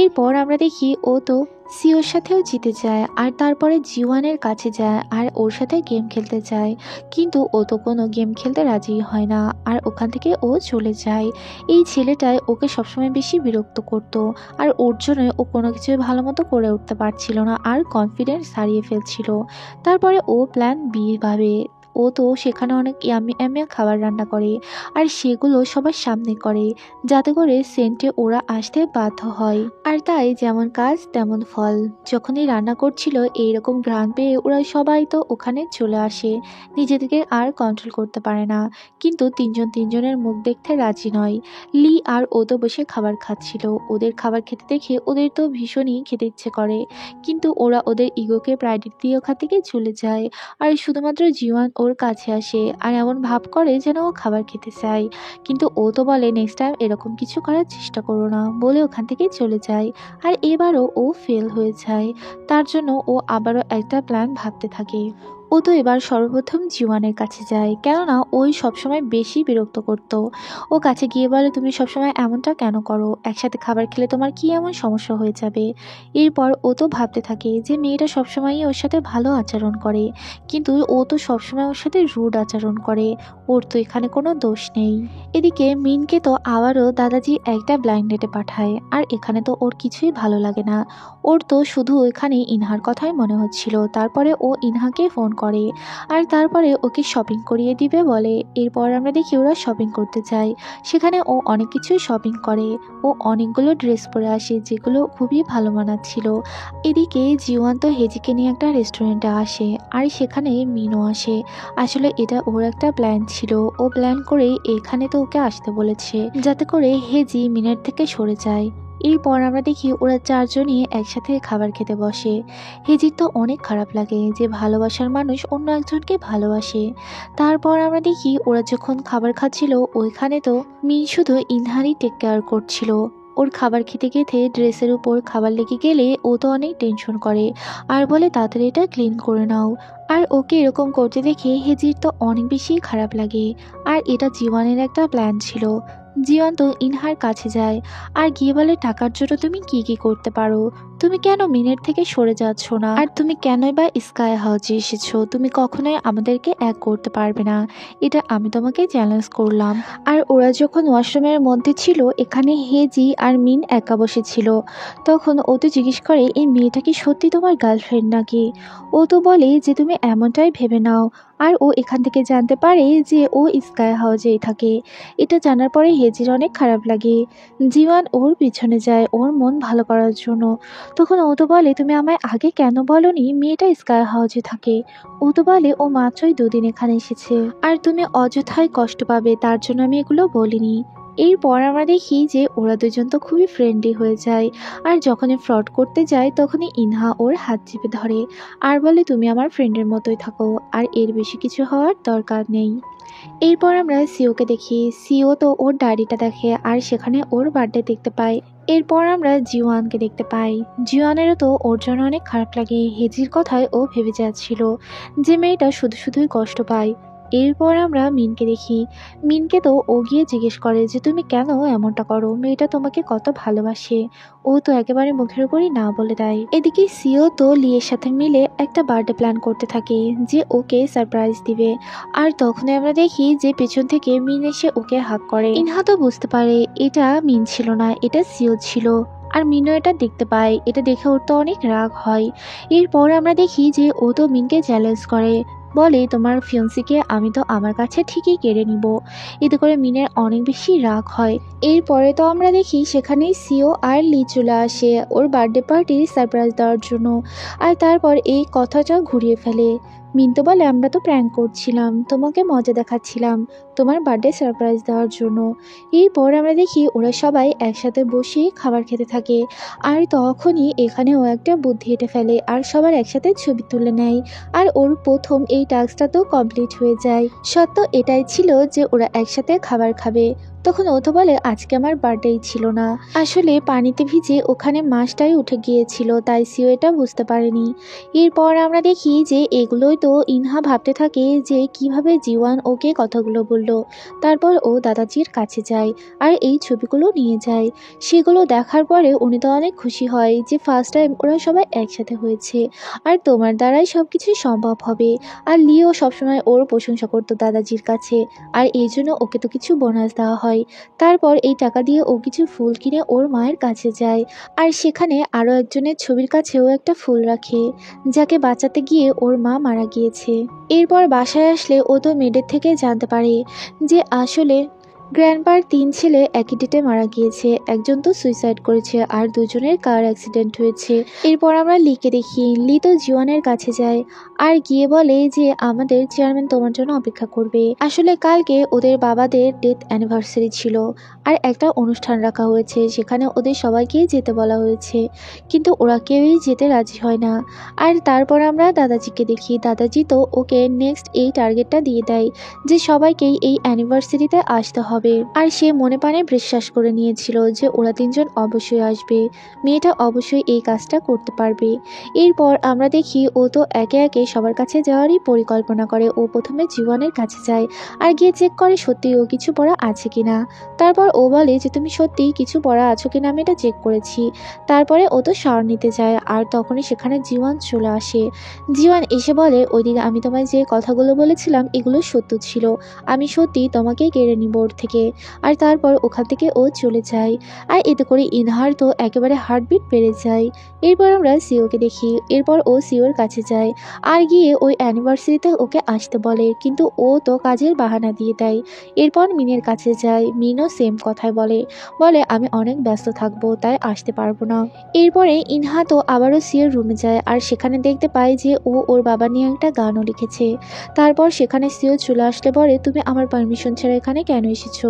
এরপর আমরা দেখি ও তো সিওর সাথেও জিতে যায়, আর তারপরে জিওয়ানের কাছে যায় আর ওর সাথে গেম খেলতে যায়, কিন্তু ও তো কোনো গেম খেলতে রাজি হয় না, আর ওখান থেকে ও চলে যায়। এই ছেলেটাই ওকে সবসময় বেশি বিরক্ত করতো, আর ওর জন্য ও কোনো কিছুই ভালো মতো করে উঠতে পারছিল না, আর কনফিডেন্স হারিয়ে ফেলছিল। তারপরে ও প্ল্যান বি ভাবে। ও তো সেখানে অনেক ইয়ামি ইয়ামি খাবার রান্না করে, আর সেগুলো সবার সামনে করে, যাতে করে সেন্টে ওরা আসতে বাধ্য হয়। আর তাই যেমন কাজ তেমন ফল, যখনই রান্না করছিল এইরকম ঘ্রাণ পেয়ে ওরা সবাই তো ওখানে চলে আসে, নিজেদেরকে আর কন্ট্রোল করতে পারে না। কিন্তু তিনজন তিনজনের মুখ দেখতে রাজি নয়। লি আর ও তো বসে খাবার খাচ্ছিল, ওদের খাবার খেতে দেখে ওদের তো ভীষণই খেতে ইচ্ছে করে, কিন্তু ওরা ওদের ইগোকে প্রায়োরিটি দিয়ে ওখান থেকে চলে যায়। আর শুধুমাত্র জীবন ওর কাছে আসে, আর এমন ভাব করে যেন ও খাবার খেতে চায়, কিন্তু ও তো বলে নেক্সট টাইম এরকম কিছু করার চেষ্টা করো না, বলে ওখান থেকে চলে যায়। আর এবারও ও ফেল হয়ে যায়। তার জন্য ও আবারও একটা প্ল্যান ভাবতে থাকে। ও তো এবার সর্বপ্রথম জীবনের কাছে যায়, কেননা ওই সবসময় বেশি বিরক্ত করতো। ও কাছে গিয়ে বলে তুমি সবসময় এমনটা কেন করো, একসাথে খাবার খেলে তোমার কি এমন সমস্যা হয়ে যাবে। এরপর ও তো ভাবতে থাকে যে মেয়েটা সবসময়ই ওর সাথে ভালো আচরণ করে, কিন্তু ও তো সবসময় ওর সাথে রুড আচরণ করে, ওর তো এখানে কোনো দোষ নেই। এদিকে মিনকে তো আবারও দাদাজি একটা ব্লাইন্ড ডেটে পাঠায়, আর এখানে তো ওর কিছুই ভালো লাগে না। ওর তো শুধু এখানে ইনহার কথাই মনে হচ্ছিল। তারপরে ও ইনহাকে ফোন করে, আর তারপরে ওকে শপিং করিয়ে দিবে বলে। এরপর আমরা দেখি ওরা শপিং করতে যায়, সেখানে ও অনেক কিছুই শপিং করে। ও অনেকগুলো ড্রেস পরে আসে যেগুলো খুবই ভালো মানাচ্ছিল। এদিকে জীবন তো হেজিকে নিয়ে একটা রেস্টুরেন্টে আসে, আর সেখানে মিনও আসে। আসলে এটা ওর একটা প্ল্যান ছিল, ও প্ল্যান করে এখানে তো ওকে আসতে বলেছে যাতে করে হেজি মিনের থেকে সরে যায়। এরপর আমরা দেখি ওরা চারজনই একসাথে খাবার খেতে বসে। হেজির তো অনেক খারাপ লাগে যে ভালোবাসার মানুষ অন্য একজনকে ভালোবাসে। তারপর আমরা দেখি ওরা যখন খাবার খাচ্ছিল ওইখানে তো মিন শুধু ইনহারই টেক কেয়ার করছিল। ওর খাবার খেতে খেতে ড্রেসের উপর খাবার লেগে গেলে ও তো অনেক টেনশন করে, আর বলে তাড়াতাড়ি এটা ক্লিন করে নাও। আর ওকে এরকম করতে দেখে হেজির তো অনেক বেশি খারাপ লাগে। আর এটা জীবনের একটা প্ল্যান ছিল। জীবন তো ইনহার কাছে যায়, আর গিয়ে বলে টাকার জন্য তুমি কি কি করতে পারো, তুমি কেন মিনের থেকে সরে যাচ্ছ না? আর তুমি কেনই বা স্কাই হাউসে এসেছো? তুমি কখনোই আমাদেরকে এক করতে পারবে না, এটা আমি তোমাকে চ্যালেঞ্জ করলাম। আর ওরা যখন ওয়াশরুমের মধ্যে ছিল, এখানে হেজি আর মিন একা বসেছিল। তখন ও তো জিজ্ঞেস করে, এই মেয়েটা কি সত্যি তোমার গার্লফ্রেন্ড নাকি? ও তো বলে যে তুমি এমনটাই ভেবে নাও। আর ও এখান থেকে জানতে পারে যে ও স্কাই হাউসেই থাকে। এটা জানার পরে হেজির অনেক খারাপ লাগে। জীবন ওর পিছনে যায় ওর মন ভালো করার জন্য। তখন ও তো বলে, তুমি আমায় আগে কেন বলনি মেয়েটা স্কাই হাউসে থাকে? ও তো বলে ও মাত্রই 2 দিন এখানে এসেছে, আর তুমি অযথাই কষ্ট পাবে তার জন্য আমি এগুলো বলিনি। এরপর আমরা দেখি যে ওরা দুজন তো খুবই ফ্রেন্ডলি হয়ে যায়। আর যখনই ফ্রড করতে যায় তখনই ইনহা ওর হাত চেপে ধরে আর বলে, তুমি আমার ফ্রেন্ডের মতোই থাকো, আর এর বেশি কিছু হওয়ার দরকার নেই। এরপর আমরা সিওকে দেখি। সিও তো ওর ডায়েরিটা দেখে আর সেখানে ওর বার্থডে দেখতে পাই। এরপর আমরা জিওয়ানকে দেখতে পাই। জিওয়ানেরও তো ওর জন্য অনেক খারাপ লাগে। হেজির কথায় ও ভেবে যাচ্ছিল যে মেয়েটা শুধু শুধুই কষ্ট পায়। এরপর আমরা মিনকে দেখি। মিনকে তো ও গিয়ে জিজ্ঞেস করে যে তুমি কেন এমনটা করো, মেয়েটা তোমাকে কত ভালোবাসে। ও তো একেবারে মুখের উপরই না বলে দেয়। এদিকে সিও তো লিয়ের সাথে মিলে একটা বার্থডে প্ল্যান করতে থাকে যে ওকে সারপ্রাইজ দিবে। আর তখনই আমরা দেখি যে পেছন থেকে মিন এসে ওকে হাক করে। ইনহা তো বুঝতে পারে এটা মিন ছিল না, এটা সিও ছিল। আর মিনও এটা দেখতে পায়। এটা দেখে ওর তো অনেক রাগ হয়। এরপর আমরা দেখি যে ও তো মিনকে চ্যালেঞ্জ করে, বলে তোমার ফিয়ন্সিকে আমি তো আমার কাছে ঠিকই কেড়ে নিব। এতে করে মিনের অনেক বেশি রাগ হয়। এরপরে তো আমরা দেখি সেখানে সিও আর লি চলে আসে ওর বার্থডে পার্টির সারপ্রাইজ দেওয়ার জন্য। আর তারপর এই কথাটা ঘুরিয়ে ফেলে। মিন তো বলে, আমরা তো প্র্যাঙ্ক করছিলাম, তোমাকে মজা দেখাচ্ছিলাম তোমার বার্থডে সারপ্রাইজ দেওয়ার জন্য। এরপর আমরা দেখি ওরা সবাই একসাথে বসে খাবার খেতে থাকে। আর তখনই এখানে ও একটা বুদ্ধি এঁটে ফেলে আর সবার একসাথে ছবি তুলে নেয়। আর ওর প্রথম এই টাস্কটা তো কমপ্লিট হয়ে যায়। সত্য এটাই ছিল যে ওরা একসাথে খাবার খাবে। তখন ও তো বলে, আজকে আমার বার্থডেই ছিল না, আসলে পানিতে ভিজে ওখানে মাছটাই উঠে গিয়েছিল, তাই সিও এটা বুঝতে পারেনি। এরপর আমরা দেখি যে এগুলোই তো ইনহা ভাবতে থাকে যে কিভাবে জিওয়ান ওকে কথাগুলো বললো। তারপর ও দাদাজির কাছে যায় আর এই ছবিগুলো নিয়ে যায়। সেগুলো দেখার পরে উনি তো অনেক খুশি হয় যে ফার্স্ট টাইম ওরা সবাই একসাথে হয়েছে, আর তোমার দ্বারাই সব কিছুই সম্ভব হবে। আর লিও সবসময় ওর প্রশংসা করতো দাদাজির কাছে, আর এই জন্য ওকে তো কিছু বোনাস দেওয়া হয়। তারপর এই টাকা দিয়ে ও কিছু ফুল কিনে ওর মায়ের কাছে যায়। আর সেখানে আরও একজনের ছবির কাছেও একটা ফুল রাখে, যাকে বাঁচাতে গিয়ে ওর মা মারা গিয়েছে। এরপর বাসায় আসলে ও তো মেয়েদের থেকে জানতে পারে যে আসলে গ্র্যান্ডপার 3 ছেলে একই ডেটে মারা গিয়েছে। একজন তো সুইসাইড করেছে আর দুজনের কার অ্যাক্সিডেন্ট হয়েছে। এরপর আমরা লিকে দেখি। লি তো জিওয়ানের কাছে যায় আর গিয়ে বলে যে আমাদের চেয়ারম্যান তোমার জন্য অপেক্ষা করবে। আসলে কালকে ওদের বাবাদের ডেথ অ্যানিভার্সারি ছিল আর একটা অনুষ্ঠান রাখা হয়েছে, সেখানে ওদের সবাইকে যেতে বলা হয়েছে, কিন্তু ওরা কেউই যেতে রাজি হয় না। আর তারপর আমরা দাদাজিকে দেখি। দাদাজি তো ওকে নেক্সট এই টার্গেটটা দিয়ে দেয় যে সবাইকেই এই অ্যানিভার্সারিতে আসতে হবে। আর সে মনে প্রাণে বিশ্বাস করে নিয়েছিল যে ওরা 3জন অবশ্যই আসবে, মেয়েটা অবশ্যই এই কাজটা করতে পারবে। এরপর আমরা দেখি ও তো একে একে সবার কাছে যাওয়ারই পরিকল্পনা করে। ও প্রথমে জীবনের কাছে যায় আর গিয়ে চেক করে সত্যি ও কিছু পড়া আছে কিনা। তারপর ও বলে যে তুমি সত্যি কিছু পড়া আছো কিনা আমি এটা চেক করেছি। তারপরে ও তো শাওয়ার নিতে যায় আর তখনই সেখানে জীবন চলে আসে। জীবন এসে বলে, ওই দিন আমি তোমায় যে কথাগুলো বলেছিলাম এগুলো সত্য ছিল, আমি সত্যি তোমাকেই কেড়ে নিব ওর থেকে। আর তারপর ওখান থেকে ও চলে যায়। আর এতে করে ইনহার তো একেবারে হার্টবিট বেড়ে যায়। এরপর আমরা সিওকে দেখি। এরপর ও সিওর কাছে যায় আর গিয়ে ওই অ্যানিভার্সারিতে ওকে আসতে বলে, কিন্তু ও তো কাজের বাহানা দিয়ে দেয়। এরপর মিনের কাছে যায়। মিনও সেম কথাই বলে, আমি অনেক ব্যস্ত থাকবো তাই আসতে পারবো না। এরপরে ইনহা তো আবারও সিওর রুমে যায় আর সেখানে দেখতে পায় যে ও ওর বাবা নিয়ে একটা গানও লিখেছে। তারপর সেখানে সিও চলে আসলে বলে, তুমি আমার পারমিশন ছাড়া এখানে কেন এসেছো?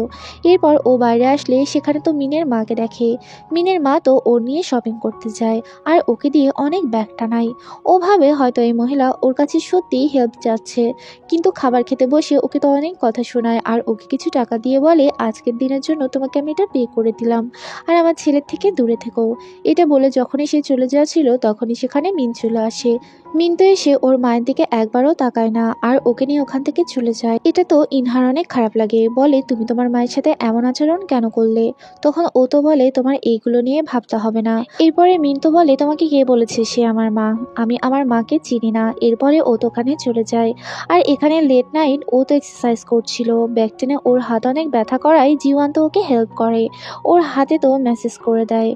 এরপর ও বাইরে আসলে সেখানে তো মিনের মাকে দেখে। মিনের মা তো ওর নিয়ে শপিং করতে যায় আর ওকে দিয়ে অনেক ব্যাগ টানায়। ও ভাবে হয়তো এই মহিলা ওর কাছে সত্যিই হেল্প চাচ্ছে, কিন্তু খাবার খেতে বসে ওকে তো অনেক কথা শোনায় আর ওকে কিছু টাকা দিয়ে বলে, আজকের দিনের জন্য তোমাকে আমি এটা পে করে দিলাম, আর আমার ছেলের থেকে দূরে থেকো। এটা বলে যখনই সে চলে যাচ্ছিল তখনই সেখানে মিন চলে আসে। মিন তো এসে ওর মায়ের দিকে একবারও তাকায় না আর ওকে নিয়ে ওখান থেকে চলে যায়। এটা তো ইনহার অনেক খারাপ লাগে। বলে, তুমি তো তোমার মায়ের সাথে এমন আচরণ কেন করলে? তখন ও তো বলে তোমার এইগুলো নিয়ে ভাবতে হবে না। এরপরে মিন্টু বলে তোমাকে কে বলেছে সে আমার মা? আমি আমার মাকে চিনি না। এরপরে ও তো ওখানে চলে যায়। আর এখানে লেট নাইট ও তো এক্সারসাইজ করছিল, ব্যাক টেনে ওর হাত অনেক ব্যথা করায় জীবন তো ওকে হেল্প করে, ওর হাতে তো মেসেজ করে দেয়।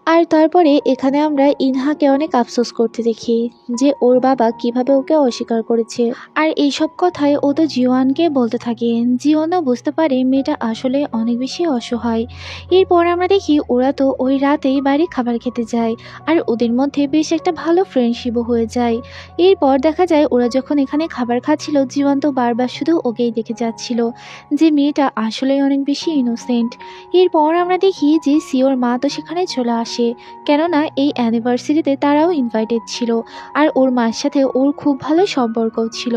আর তারপরে এখানে আমরা ইনহাকে অনেক আফসোস করতে দেখি যে ওর বাবা কিভাবে ওকে অস্বীকার করেছে। আর এইসব কথাই ও তো জিওয়ানকে বলতে থাকে। জিওয়ানও বুঝতে পারে মেয়েটা আসলে অনেক বেশি অসহায়। এরপর আমরা দেখি ওরা তো ওই রাতেই বাইরে খাবার খেতে যায়, আর ওদের মধ্যে বেশ একটা ভালো ফ্রেন্ডশিপও হয়ে যায়। এরপর দেখা যায় ওরা যখন এখানে খাবার খাচ্ছিল, জিওয়ান তো বারবার শুধু ওকেই দেখে যাচ্ছিল যে মেয়েটা আসলে অনেক বেশি ইনোসেন্ট। এরপর আমরা দেখি যে সিওর মা তো সেখানে চলে আসে, কেননা এই অ্যানিভার্সারিতে তারাও ইনভাইটেড ছিল। আর ওর মার সাথে ওর খুব ভালো সম্পর্ক ছিল।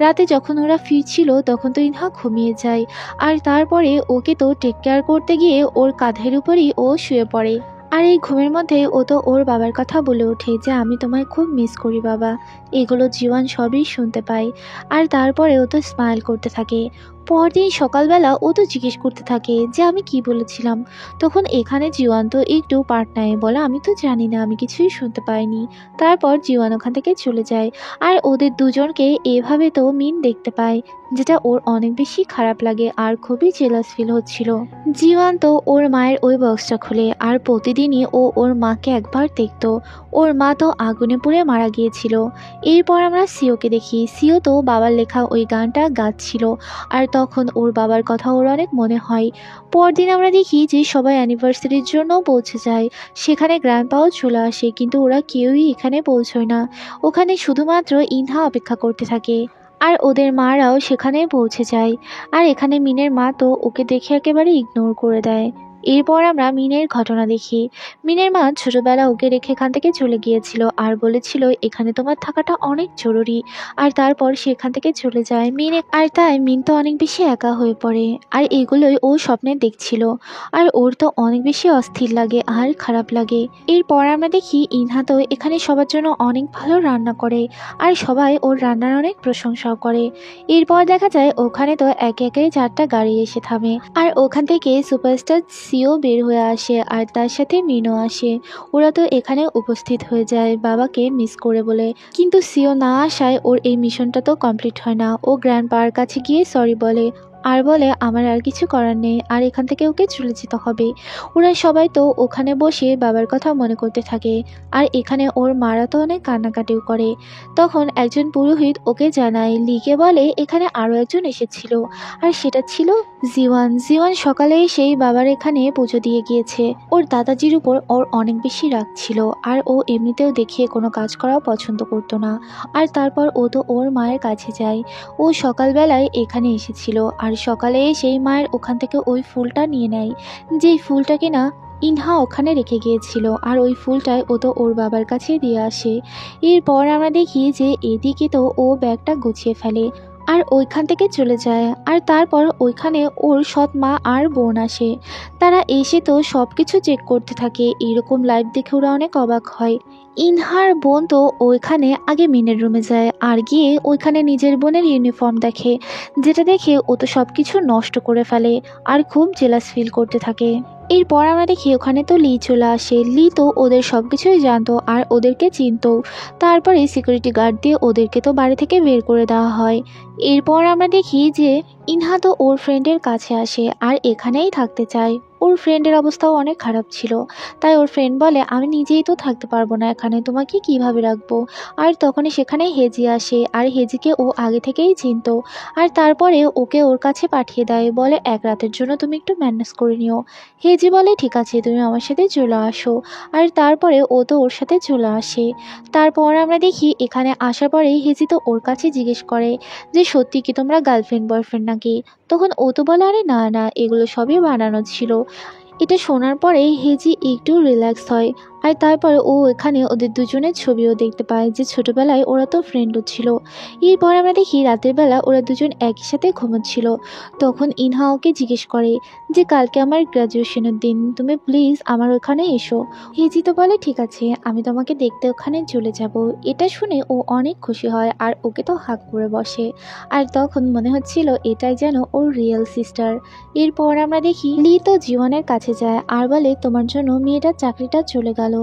রাতে যখন ওরা ফিরছিল তখন তো ইনহা ঘুমিয়ে যায়, আর তারপরে ওকে তো টেক কেয়ার করতে গিয়ে ওর কাঁধের উপরই ও শুয়ে পড়ে। আর এই ঘুমের মধ্যে ও তো ওর বাবার কথা বলে ওঠে যে আমি তোমায় খুব মিস করি বাবা। এগুলো জীবন সবই শুনতে পায়। আর তারপরে ও তো স্মাইল করতে থাকে। পরদিন সকালবেলা ও তো জিজ্ঞেস করতে থাকে যে আমি কি বলেছিলাম। তখন এখানে জীবন তো একটু পাটনায় বলে আমি তো জানি না, আমি কিছুই শুনতে পাইনি। তারপর জীবন ওখান থেকে চলে যায়। আর ওদের দুজনকে এভাবে তো মিন দেখতে পায়, যেটা ওর অনেক বেশি খারাপ লাগে আর খুবই জেলাস ফিল হচ্ছিল। জীবন তো ওর মায়ের ওই বক্সটা খুলে, আর প্রতিদিনই ও ওর মাকে একবার দেখতো। ওর মা তো আগুনে পুড়ে মারা গিয়েছিল। এরপর আমরা সিওকে দেখি। সিও তো বাবার লেখা ওই গানটা গাচ্ছিল, আর তখন ওর বাবার কথা ওর অনেক মনে হয়। পরদিন আমরা দেখি যে সবাই অ্যানিভার্সারির জন্য পৌঁছে যায়। সেখানে গ্র্যান্ডপাও চলে আসে, কিন্তু ওরা কেউই এখানে পৌঁছয় না। ওখানে শুধুমাত্র ইনহা অপেক্ষা করতে থাকে। আর ওদের মারাও সেখানে পৌঁছে যায়। আর এখানে মিনের মা তো ওকে দেখে একেবারে ইগনোর করে দেয়। এরপর আমরা মিনের ঘটনা দেখি। মিনের মা ছোটবেলা ওকে রেখে এখান থেকে চলে গিয়েছিল, আর বলেছিল এখানে তোমার থাকাটা অনেক জরুরি। আর তারপর সে এখান থেকে চলে যায়। আর তাই মিন তো অনেক বেশি একা হয়ে পড়ে। আর এগুলোই ও স্বপ্নে দেখছিল। আর ওর তো অনেক বেশি অস্থির লাগে আর খারাপ লাগে। এরপর আমরা দেখি ইনহা তো এখানে সবার জন্য অনেক ভালো রান্না করে, আর সবাই ওর রান্নার অনেক প্রশংসাও করে। এরপর দেখা যায় ওখানে তো একে একে 4টা গাড়ি এসে থামে, আর ওখান থেকে সুপারস্টার সিও বের হয়ে আসে, আর তার সাথে মিনও আসে। ওরা তো এখানে উপস্থিত হয়ে যায় বাবাকে মিস করে বলে। কিন্তু সিও না আসায় ওর এই মিশনটা তো কমপ্লিট হয় না। ও গ্র্যান্ড পার কাছে গিয়ে সরি বলে, আর বলে আমার আর কিছু করার নেই, আর এখান থেকে ওকে চলে যেতে হবে। ওরা সবাই তো ওখানে বসে বাবার কথা মনে করতে থাকে। আর এখানে ওর মারা তো অনেক কান্নাকাটিও করে। তখন একজন পুরোহিত ওকে জানায়, লিকে বলে এখানে আরও একজন এসেছিল, আর সেটা ছিল জিওয়ান। জিওয়ান সকালে এসেই বাবার এখানে পুজো দিয়ে গিয়েছে। ওর দাদাজির উপর ওর অনেক বেশি রাগ ছিল, আর ও এমনিতেও দেখিয়ে কোনো কাজ করাও পছন্দ করতো না। আর তারপর ও তো ওর মায়ের কাছে যায়। ও সকালবেলায় এখানে এসেছিল, আর সকালে এসেই মায়ের ওখান থেকে ওই ফুলটা নিয়ে নেয়, যেই ফুলটা কিনা ইনহা ওখানে রেখে গিয়েছিল। আর ওই ফুলটাই ও তো ওর বাবার কাছে দিয়ে আসে। এরপর আমরা দেখি যে এদিকে তো ও ব্যাগটা গুছিয়ে ফেলে, আর ওইখান থেকে চলে যায়। আর তারপর ওইখানে ওর সৎ মা আর বোন আসে। তারা এসে তো সব কিছু চেক করতে থাকে। এরকম লাইভ দেখে ওরা অনেক অবাক হয়। ইনহার বোন তো ওইখানে আগে মিনের রুমে যায়, আর গিয়ে ওইখানে নিজের বোনের ইউনিফর্ম দেখে, যেটা দেখে ও তো সব কিছু নষ্ট করে ফেলে, আর খুব জেলাস ফিল করতে থাকে। এরপর আমরা দেখি ওখানে তো লি চলে আসে। লি তো ওদের সব কিছুই জানতো আর ওদেরকে চিনতো। তারপরে সিকিউরিটি গার্ড দিয়ে ওদেরকে তো বাড়ি থেকে বের করে দেওয়া হয়। এরপর আমরা দেখি যে ইনহা তো ওর ফ্রেন্ডের কাছে আসে, আর এখানেই থাকতে চায়। ওর ফ্রেন্ডের অবস্থাও অনেক খারাপ ছিল, তাই ওর ফ্রেন্ড বলে আমি নিজেই তো থাকতে পারবো না এখানে, তোমাকে কিভাবে রাখবো। আর তখনই সেখানে হেজি আসে, আর হেজিকে ও আগে থেকেই চিনতো। আর তারপরে ওকে ওর কাছে পাঠিয়ে দেয়, বলে এক রাতের জন্য তুমি একটু ম্যানেজ করে নিও। হেজি বলে ঠিক আছে, তুমি আমার সাথে চলে আসো। আর তারপরে ও তো ওর সাথে চলে আসে। তারপর আমরা দেখি এখানে আসার পরেই হেজি তো ওর কাছে জিজ্ঞেস করে যে সত্যি কি তোমরা গার্লফ্রেন্ড বয়ফ্রেন্ড নাকি। তখন ও তো বলে আরে না না, এগুলো সবই বানানো ছিল। এটা শোনার পরে হেজি একটু রিল্যাক্স হয়। আর তারপর ও এখানে ওদের দুজনের ছবিও দেখতে পায় যে ছোটবেলায় ওরা তো ফ্রেন্ডও ছিল। এরপর আমরা দেখি রাতের বেলা ওরা দুজন একই সাথে ঘুমোচ্ছিল। তখন ইনহা ওকে জিজ্ঞেস করে যে কালকে আমার গ্র্যাজুয়েশনের দিন, তুমি প্লিজ আমার ওখানে এসো। হেজি তো বলে ঠিক আছে, আমি তোমাকে দেখতে ওখানে চলে যাব। এটা শুনে ও অনেক খুশি হয় আর ওকে তো হাগ করে বসে। আর তখন মনে হচ্ছিল এটাই যেন ওর রিয়েল সিস্টার। এরপর আমরা দেখি লি তো জীবনের কাছে যায় আর বলে তোমার জন্য মেয়েটার চাকরিটা চলে গেল।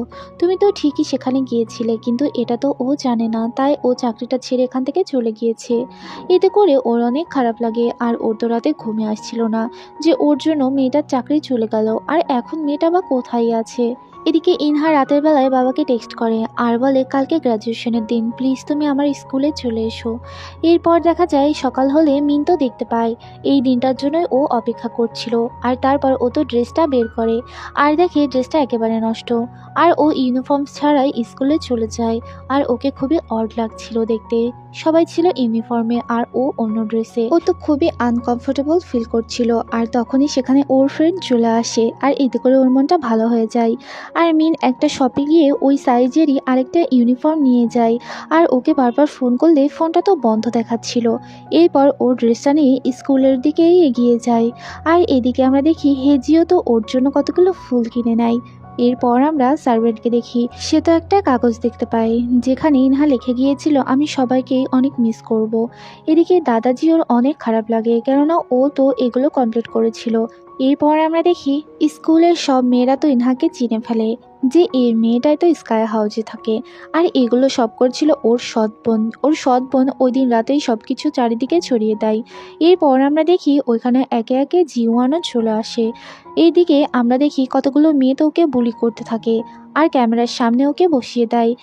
তুমি তো ঠিকই সেখানে গিয়েছিলে, কিন্তু এটা তো ও জানে না, তাই ও চাকরিটা ছেড়ে এখান থেকে চলে গিয়েছে। এতে করে ওর অনেক খারাপ লাগে আর ওর তো রাতে ঘুমে আসছিল না যে ওর জন্য মেয়েটার চাকরি চলে গেল আর এখন মেয়েটা বা কোথায় আছে। এদিকে ইনহা রাতের বেলায় বাবাকে টেক্সট করে আর বলে কালকে গ্র্যাজুয়েশনের দিন, প্লিজ তুমি আমার স্কুলে চলে এসো। এরপর দেখা যায় সকাল হলে মিন্তো দেখতে পায় এই দিনটার জন্যই ও অপেক্ষা করছিল। আর তারপর ও তো ড্রেসটা বের করে আর দেখে ড্রেসটা একেবারে নষ্ট। আর ও ইউনিফর্ম ছাড়াই স্কুলে চলে যায়। আর ওকে খুবই অড লাগছিল দেখতে, সবাই ছিল ইউনিফর্মে আর ও অন্য ড্রেসে। ও তো খুবই আনকমফোর্টেবল ফিল করছিল। আর তখনই সেখানে ওর ফ্রেন্ড চলে আসে আর এতে করে ওর মনটা ভালো হয়ে যায়। আর মিন একটা শপে গিয়ে ওই সাইজেরই আরেকটা ইউনিফর্ম নিয়ে যায়। আর ওকে বারবার ফোন করলে ফোনটা তো বন্ধ দেখাচ্ছিল। এরপর ওর ড্রেসটা নিয়ে স্কুলের দিকেই এগিয়ে যায়। আর এদিকে আমরা দেখি হেজিও তো ওর জন্য কতগুলো ফুল কিনে নেয়। এরপর আমরা সার্ভেন্টকে দেখি, সে তো একটা কাগজ দেখতে পাই যেখানে ইনহা লিখে গিয়েছিল আমি সবাইকেই অনেক মিস করব। এদিকে দাদাজি ওর অনেক খারাপ লাগে, কেননা ও তো এগুলো কমপ্লিট করেছিল। এরপর আমরা দেখি স্কুলের সব মেয়েরা তো ইনহাকে চিনে ফেলে যে এই মেয়েটাই তো স্কাই হাউসে থাকে। আর এগুলো সব করছিল ওর সৎ বোন। ওর সৎ বোন ওই দিন রাতেই সব কিছু চারিদিকে ছড়িয়ে দেয়। এরপর আমরা দেখি ওইখানে একে একে জিওয়ানও চলে আসে। এইদিকে আমরা দেখি কতগুলো মেয়ে তো ওকে বুলি করতে থাকে আর ক্যামেরার সামনে ওকে বসিয়ে দেয়।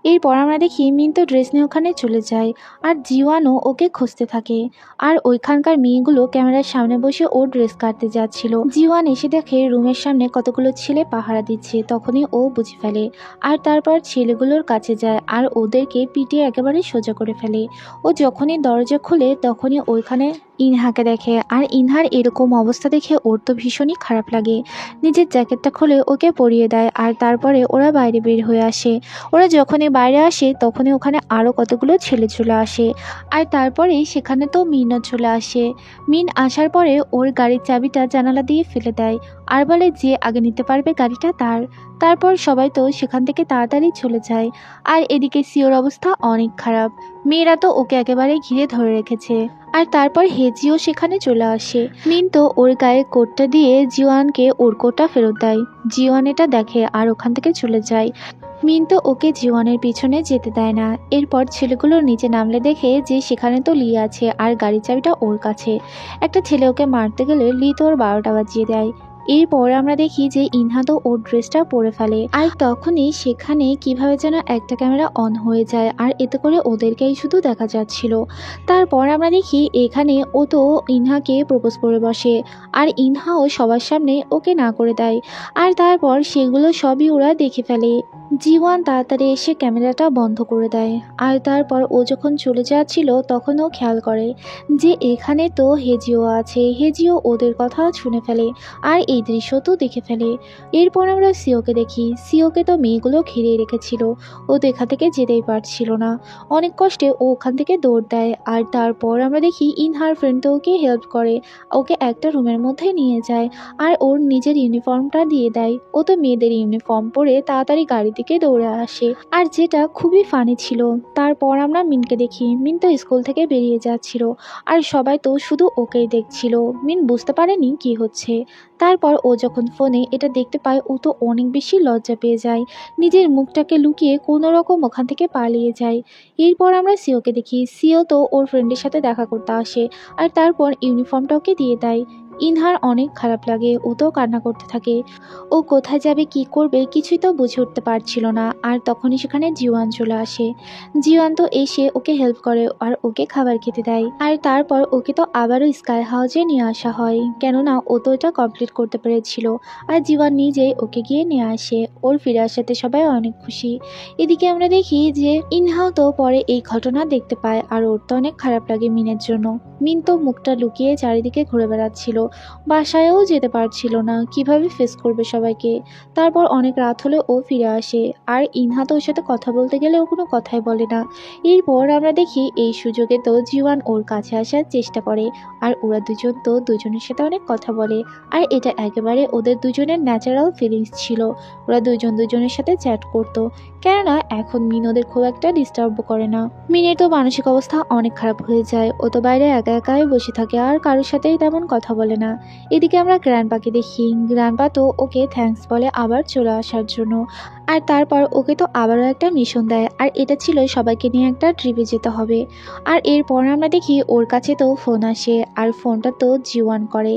এরপর আমরা দেখি মিন্তো ড্রেস নিয়ে ওখানে চলে যায় আর জিওয়ানও ওকে খুঁজতে থাকে। আর ওইখানকার মেয়েগুলো ক্যামেরার সামনে বসে ওর ড্রেস কাটতে যাচ্ছিল। জিওয়ান এসে দেখে রুমের সামনে কতগুলো ছেলে পাহারা দিচ্ছে, তখনই ও বুঝে ফেলে। আর তারপর ছেলেগুলোর কাছে যায় আর ওদেরকে পিটিয়ে একেবারে সোজা করে ফেলে। ও যখনই দরজা খুলে তখনই ওইখানে ইনহাকে দেখে। আর ইনহার এরকম অবস্থা দেখে ওর তো ভীষণই খারাপ লাগে। নিজের জ্যাকেটটা খুলে ওকে পরিয়ে দেয় আর তারপরে ওরা বাইরে বের হয়ে আসে। ওরা যখনই বাইরে আসে তখনই ওখানে আরও কতগুলো ছেলে চলে আসে। আর তারপরেই সেখানে তো মিনও চলে আসে। মিন আসার পরে ওর গাড়ির চাবিটা জানালা দিয়ে ফেলে দেয় আর বলে যে আগে নিতে পারবে গাড়িটা তার। তারপর সবাই তো সেখান থেকে তাড়াতাড়ি চলে যায়। আর এদিকে সিওর অবস্থা অনেক খারাপ, মেয়েরা তো ওকে একেবারে ঘিরে ধরে রেখেছে। আর তারপর হেজিও সেখানে চলে আসে। মিন তো ওর গায়ে কোটটা দিয়ে জিওয়ানকে ওর কোটটা ফেরত দেয়। জিওয়ান এটা দেখে আর ওখান থেকে চলে যায়। মিন তো ওকে জিওয়ানের পিছনে যেতে দেয় না। এরপর ছেলেগুলো নিচে নামলে দেখে যে সেখানে তো লি আছে আর গাড়ির চাবিটা ওর কাছে। একটা ছেলে ওকে মারতে গেলে লি তো ওর 12টা বাজিয়ে দেয়। এরপর আমরা দেখি যে ইনহা তো ওর ড্রেসটা পরে ফেলে আর তখনই সেখানে কিভাবে যেন একটা ক্যামেরা অন হয়ে যায় আর এতে করে ওদেরকেই শুধু দেখা যাচ্ছিল। তারপর আমরা দেখি এখানে ও তো ইনহাকে প্রপোজ করে বসে আর ইনহাও সবার সামনে ওকে না করে দেয়। আর তারপর সেগুলো সবই ওরা দেখে ফেলে। জিওয়ান তাড়াতাড়ি এসে ক্যামেরাটা বন্ধ করে দেয়। আর তারপর ও যখন চলে যাচ্ছিল তখন ও খেয়াল করে যে এখানে তো হেজিও আছে। হেজিও ওদের কথা শুনে ফেলে আর এই দৃশ্য তো দেখে ফেলে। এরপর আমরা সিওকে দেখি। সিওকে তো মেয়েগুলো ঘিরে রেখেছিল, ও তো এখান থেকে যেতেই পারছিল না। অনেক কষ্টে ও ওখান থেকে দৌড় দেয়। আর তারপর আমরা দেখি ইনহার ফ্রেন্ড তো ওকে হেল্প করে, ওকে একটা রুমের মধ্যে নিয়ে যায় আর ওর নিজের ইউনিফর্মটা দিয়ে দেয়। ও তো মেয়েদের ইউনিফর্ম পরে তাড়াতাড়ি গাড়ি থেকে দৌড়ে আসে আর যেটা খুবই ফানি ছিল। তারপর আমরা মিনকে দেখি। মিন তো স্কুল থেকে বেরিয়ে যাচ্ছিল আর সবাই তো শুধু ওকেই দেখছিল। মিন বুঝতে পারেনি কি হচ্ছে। তারপর ও যখন ফোনে এটা দেখতে পায় ও তো অনেক বেশি লজ্জা পেয়ে যায়, নিজের মুখটাকে লুকিয়ে কোনো রকম ওখান থেকে পালিয়ে যায়। এরপর আমরা সিওকে দেখি। সিও তো ওর ফ্রেন্ডের সাথে দেখা করতে আসে আর তারপর ইউনিফর্মটা ওকে দিয়ে দেয়। ইনহার অনেক খারাপ লাগে, ও তো কান্না করতে থাকে। ও কোথায় যাবে কি করবে কিছুই তো বুঝে উঠতে পারছিল না। আর তখনই সেখানে জিওয়ান চলে আসে। জিওয়ান তো এসে ওকে হেল্প করে আর ওকে খাবার খেতে দেয়। আর তারপর ওকে তো আবারও স্কাই হাউসে নিয়ে আসা হয়, কেননা ও তো এটা কমপ্লিট করতে পেরেছিল। আর জিওয়ান নিজেই ওকে গিয়ে নিয়ে আসে। ওর ফিরে আসাতে সবাই অনেক খুশি। এদিকে আমরা দেখি যে ইনহাও তো পরে এই ঘটনা দেখতে পায় আর ওর তো অনেক খারাপ লাগে মিনের জন্য। মিন তো মুখটা লুকিয়ে চারিদিকে ঘুরে বেড়াচ্ছিল। বাসায়ও যেতে পারছিল না, কিভাবে ফেস করবে সবাইকে। তারপর অনেক রাত হলে ও ফিরে আসে, আর ইনহা তো ওর সাথে কথা বলতে গেলে ও কোনো কথাই বলে না। এরপর আমরা দেখি এই সুযোগে তো জিওয়ান ওর কাছে আসার চেষ্টা করে, আর ওরা দুজন তো দুজনের সাথে অনেক কথা বলে। আর এটা একেবারে ওদের দুজনের ন্যাচারাল ফিলিংস ছিল। ওরা দুজন দুজনের সাথে চ্যাট করতো, কেননা এখন মিন ওদের খুব একটা ডিস্টার্ব করে না। মিনের তো মানসিক অবস্থা অনেক খারাপ হয়ে যায়, ও তো বাইরে একা একাই বসে থাকে আর কারোর সাথেই তেমন কথা বলে না। এদিকে আমরা গ্র্যান্ডপাকে দেখি, গ্র্যান্ডপা তো ওকে থ্যাঙ্কস বলে আবার চলে আসার জন্য। আর তারপর ওকে তো আবারও একটা মিশন দেয়, আর এটা ছিল সবাইকে নিয়ে একটা ট্রিপে যেতে হবে। আর এরপর আমরা দেখি ওর কাছে তো ফোন আসে, আর ফোনটা তো জিওয়ান করে।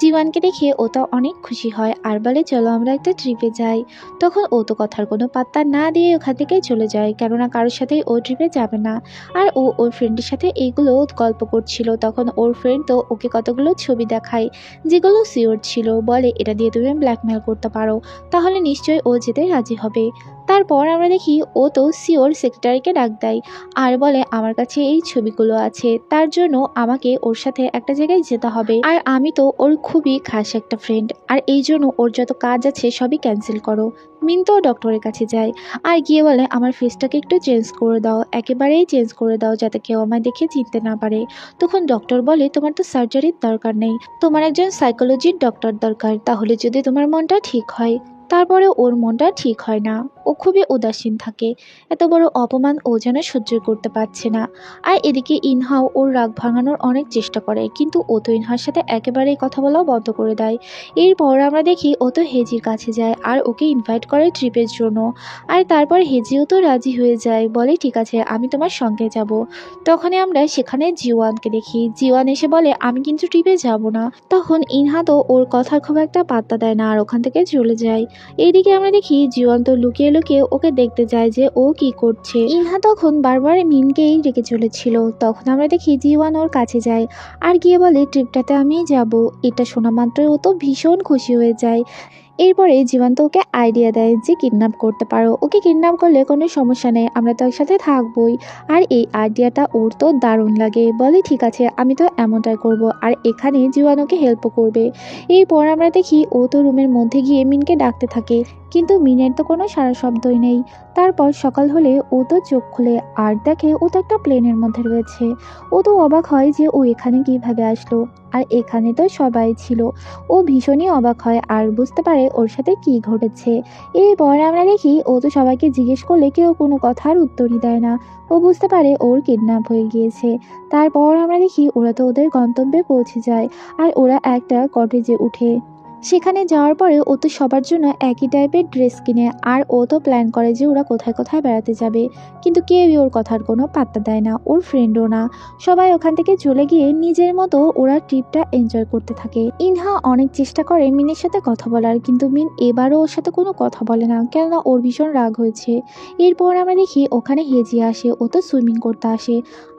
জিওয়ানকে দেখে ও তো অনেক খুশি হয় আর বলে চলো আমরা একটা ট্রিপে যাই। তখন ও তো কথার কোনো পাত্তা না দিয়ে ওখান থেকে চলে যায়, কেননা কারোর সাথেই ও ট্রিপে যাবে না। আর ও ওর ফ্রেন্ডের সাথে এইগুলো গল্প করছিল, তখন ওর ফ্রেন্ড তো ওকে কতগুলো ছবি দেখায় যেগুলো সিওর ছিল, বলে এটা দিয়ে তুমি ব্ল্যাকমেল করতে পারো, তাহলে নিশ্চয়ই ও যেতে রাজি হবে। তারপর আমরা দেখি ও তো সিওর সেক্রেটারিকে ডাক দেয় আর বলে আমার কাছে এই ছবিগুলো আছে, তার জন্য আমাকে ওর সাথে একটা জায়গায় যেতে হবে, আর আমি তো ওর খুবই খাস একটা ফ্রেন্ড, আর এই জন্য ওর যত কাজ আছে সবই ক্যান্সেল করো। মিন তো ডক্টরের কাছে যায় আর গিয়ে বলে আমার ফেসটাকে একটু চেঞ্জ করে দাও, একেবারেই চেঞ্জ করে দাও যাতে কেউ আমায় দেখে চিনতে না পারে। তখন ডক্টর বলে তোমার তো সার্জারির দরকার নেই, তোমার একজন সাইকোলজির ডক্টর দরকার, তাহলে যদি তোমার মনটা ঠিক হয়। তারপরে ওর মনটা ঠিক হয় না, ও খুবই উদাসীন থাকে। এত বড় অপমান ও যেন সহ্য করতে পারছে না। আর এদিকে ইনহাও ওর রাগ ভাঙানোর অনেক চেষ্টা করে, কিন্তু ও তো ইনহার সাথে একেবারেই কথা বলাও বন্ধ করে দেয়। এরপর আমরা দেখি ও তো হেজির কাছে যায় আর ওকে ইনভাইট করে ট্রিপের জন্য। আর তারপর হেজিও তো রাজি হয়ে যায়, বলে ঠিক আছে আমি তোমার সঙ্গে যাব। তখনই আমরা সেখানে জিওয়ানকে দেখি, জিওয়ান এসে বলে আমি কিন্তু ট্রিপে যাব না। তখন ইনহা তো ওর কথার খুব একটা পাত্তা দেয় না আর ওখান থেকে চলে যায়। এইদিকে আমরা দেখি জিওয়ান তো লুকিয়ে লুকিয়ে ওকে দেখতে যায় যে ও কি করছে। ইনহা তখন বারবার মিনকেই রেখে চলেছিল, তখন আমরা দেখি জিওয়ান ওর কাছে যায় আর গিয়ে বলে ট্রিপটাতে আমি যাব। এটা শোনা মাত্রই ও তো ভীষণ খুশি হয়ে যায়। এরপরে জীবন তো ওকে আইডিয়া দেয় যে কিডন্যাপ করতে পারো, ওকে কিডন্যাপ করলে কোনো সমস্যা নেই, আমরা তো একসাথে থাকবোই। আর এই আইডিয়াটা ওর তো দারুণ লাগে, বলে ঠিক আছে আমি তো এমনটাই করব, আর এখানে জীবন ওকে হেল্পও করবে। এরপর আমরা দেখি ও তো রুমের মধ্যে গিয়ে মিনকে ডাকতে থাকে, কিন্তু মিনের তো কোনো সারা শব্দই নেই। তারপর সকাল হলে ও তো চোখ খুলে আর দেখে ও তো একটা প্লেনের মধ্যে রয়েছে। ও তো অবাক হয় যে ও এখানে কিভাবে আসলো, আর এখানে তো সবাই ছিল। ও ভীষণই অবাক হয় আর বুঝতে পারে ওর সাথে কি ঘটেছে। এরপর আমরা দেখি ও তো সবাইকে জিজ্ঞেস করলে কেউ কোনো কথার উত্তরই দেয় না। ও বুঝতে পারে ওর কিডন্যাপ হয়ে গিয়েছে। তারপর আমরা দেখি ওরা তো ওদের গন্তব্যে পৌঁছে যায় আর ওরা একটা কটেজে উঠে। সেখানে যাওয়ার পরে ও তো সবার জন্য একই টাইপের ড্রেস কিনে, আর ও তো প্ল্যান করে যে ওরা কোথায় কোথায় বেড়াতে যাবে, কিন্তু কেউই ওর কথার কোনো পাত্তা দেয় না, ওর ফ্রেন্ডও না। সবাই ওখান থেকে চলে গিয়ে নিজের মতো ওরা ট্রিপটা এনজয় করতে থাকে। ইনহা অনেক চেষ্টা করে মিনের সাথে কথা বলার, কিন্তু মিন এবারও ওর সাথে কোনো কথা বলে না, কেননা ওর ভীষণ রাগ হয়েছে। এরপর আমরা দেখি ওখানে হেজি আসে, ও তো সুইমিং করতে আসে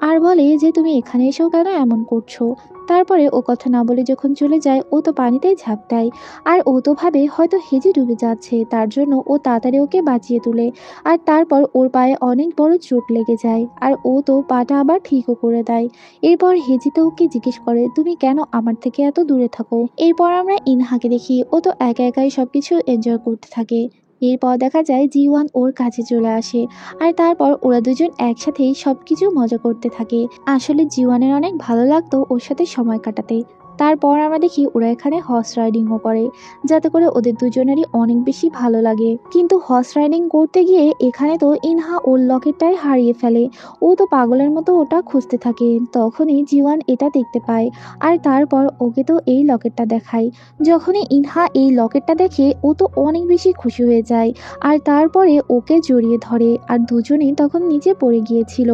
আর বলে যে তুমি এখানে এসেও কেন এমন করছো। তারপরে ও কথা না বলে যখন চলে যায় ও তো পানিতেই ঝাঁপ দেয়, আর ও তো ভাবে হয়তো হেজি ডুবে যাচ্ছে, তার জন্য ও তাড়াতাড়ি ওকে বাঁচিয়ে তোলে। আর তারপর ওর পায়ে অনেক বড় চোট লেগে যায়, আর ও তো পাটা আবার ঠিকও করে দেয়। এরপর হেজি তো ওকে জিজ্ঞেস করে তুমি কেন আমার থেকে এত দূরে থাকো। এরপর আমরা ইনহাকে দেখি, ও তো একা একাই সবকিছু এনজয় করতে থাকে। এরপর দেখা যায় জিওয়ান ওর কাছে চলে আসে, আর তারপর ওরা দুজন একসাথেই সবকিছু মজা করতে থাকে। আসলে জিওয়ানের অনেক ভালো লাগতো ওর সাথে সময় কাটাতে। তারপর আমরা দেখি ওরা এখানে হর্স রাইডিংও করে, যাতে করে ওদের দুজনেরই অনেক বেশি ভালো লাগে। কিন্তু হর্স রাইডিং করতে গিয়ে এখানে তো ইনহা ওর লকেটটাই হারিয়ে ফেলে। ও তো পাগলের মতো ওটা খুঁজতে থাকে, তখনই জিওয়ান এটা দেখতে পায় আর তারপর ওকে তো এই লকেটটা দেখায়। যখনই ইনহা এই লকেটটা দেখে ও তো অনেক বেশি খুশি হয়ে যায়, আর তারপরে ওকে জড়িয়ে ধরে, আর দুজনেই তখন নিচে পড়ে গিয়েছিল।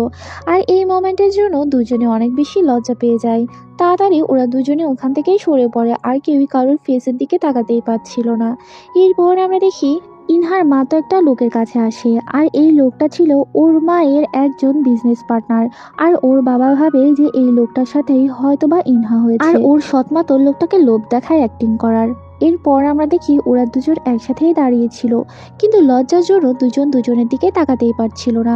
আর এই মোমেন্টের জন্য দুজনে অনেক বেশি লজ্জা পেয়ে যায়। তাড়াতাড়ি ওরা দুজনে ওখান থেকেই সরে পড়ে, আর কেউই কারোর ফেসের দিকে তাকাতেই পারছিল না। এরপর আমরা দেখি ইনহার মা তো একটা লোকের কাছে আসে, আর এই লোকটা ছিল ওর মায়ের একজন বিজনেস পার্টনার। আর ওর বাবা ভাবে যে এই লোকটার সাথেই হয়তোবা ইনহা হয়েছে, আর ওর সৎমা তো লোকটাকে লোভ দেখায় অ্যাক্টিং করার। এরপর আমরা দেখি ওরা দুজন একসাথেই দাঁড়িয়েছিল, কিন্তু লজ্জার জন্য দুজন দুজনের দিকে তাকাতেই পারছিল না।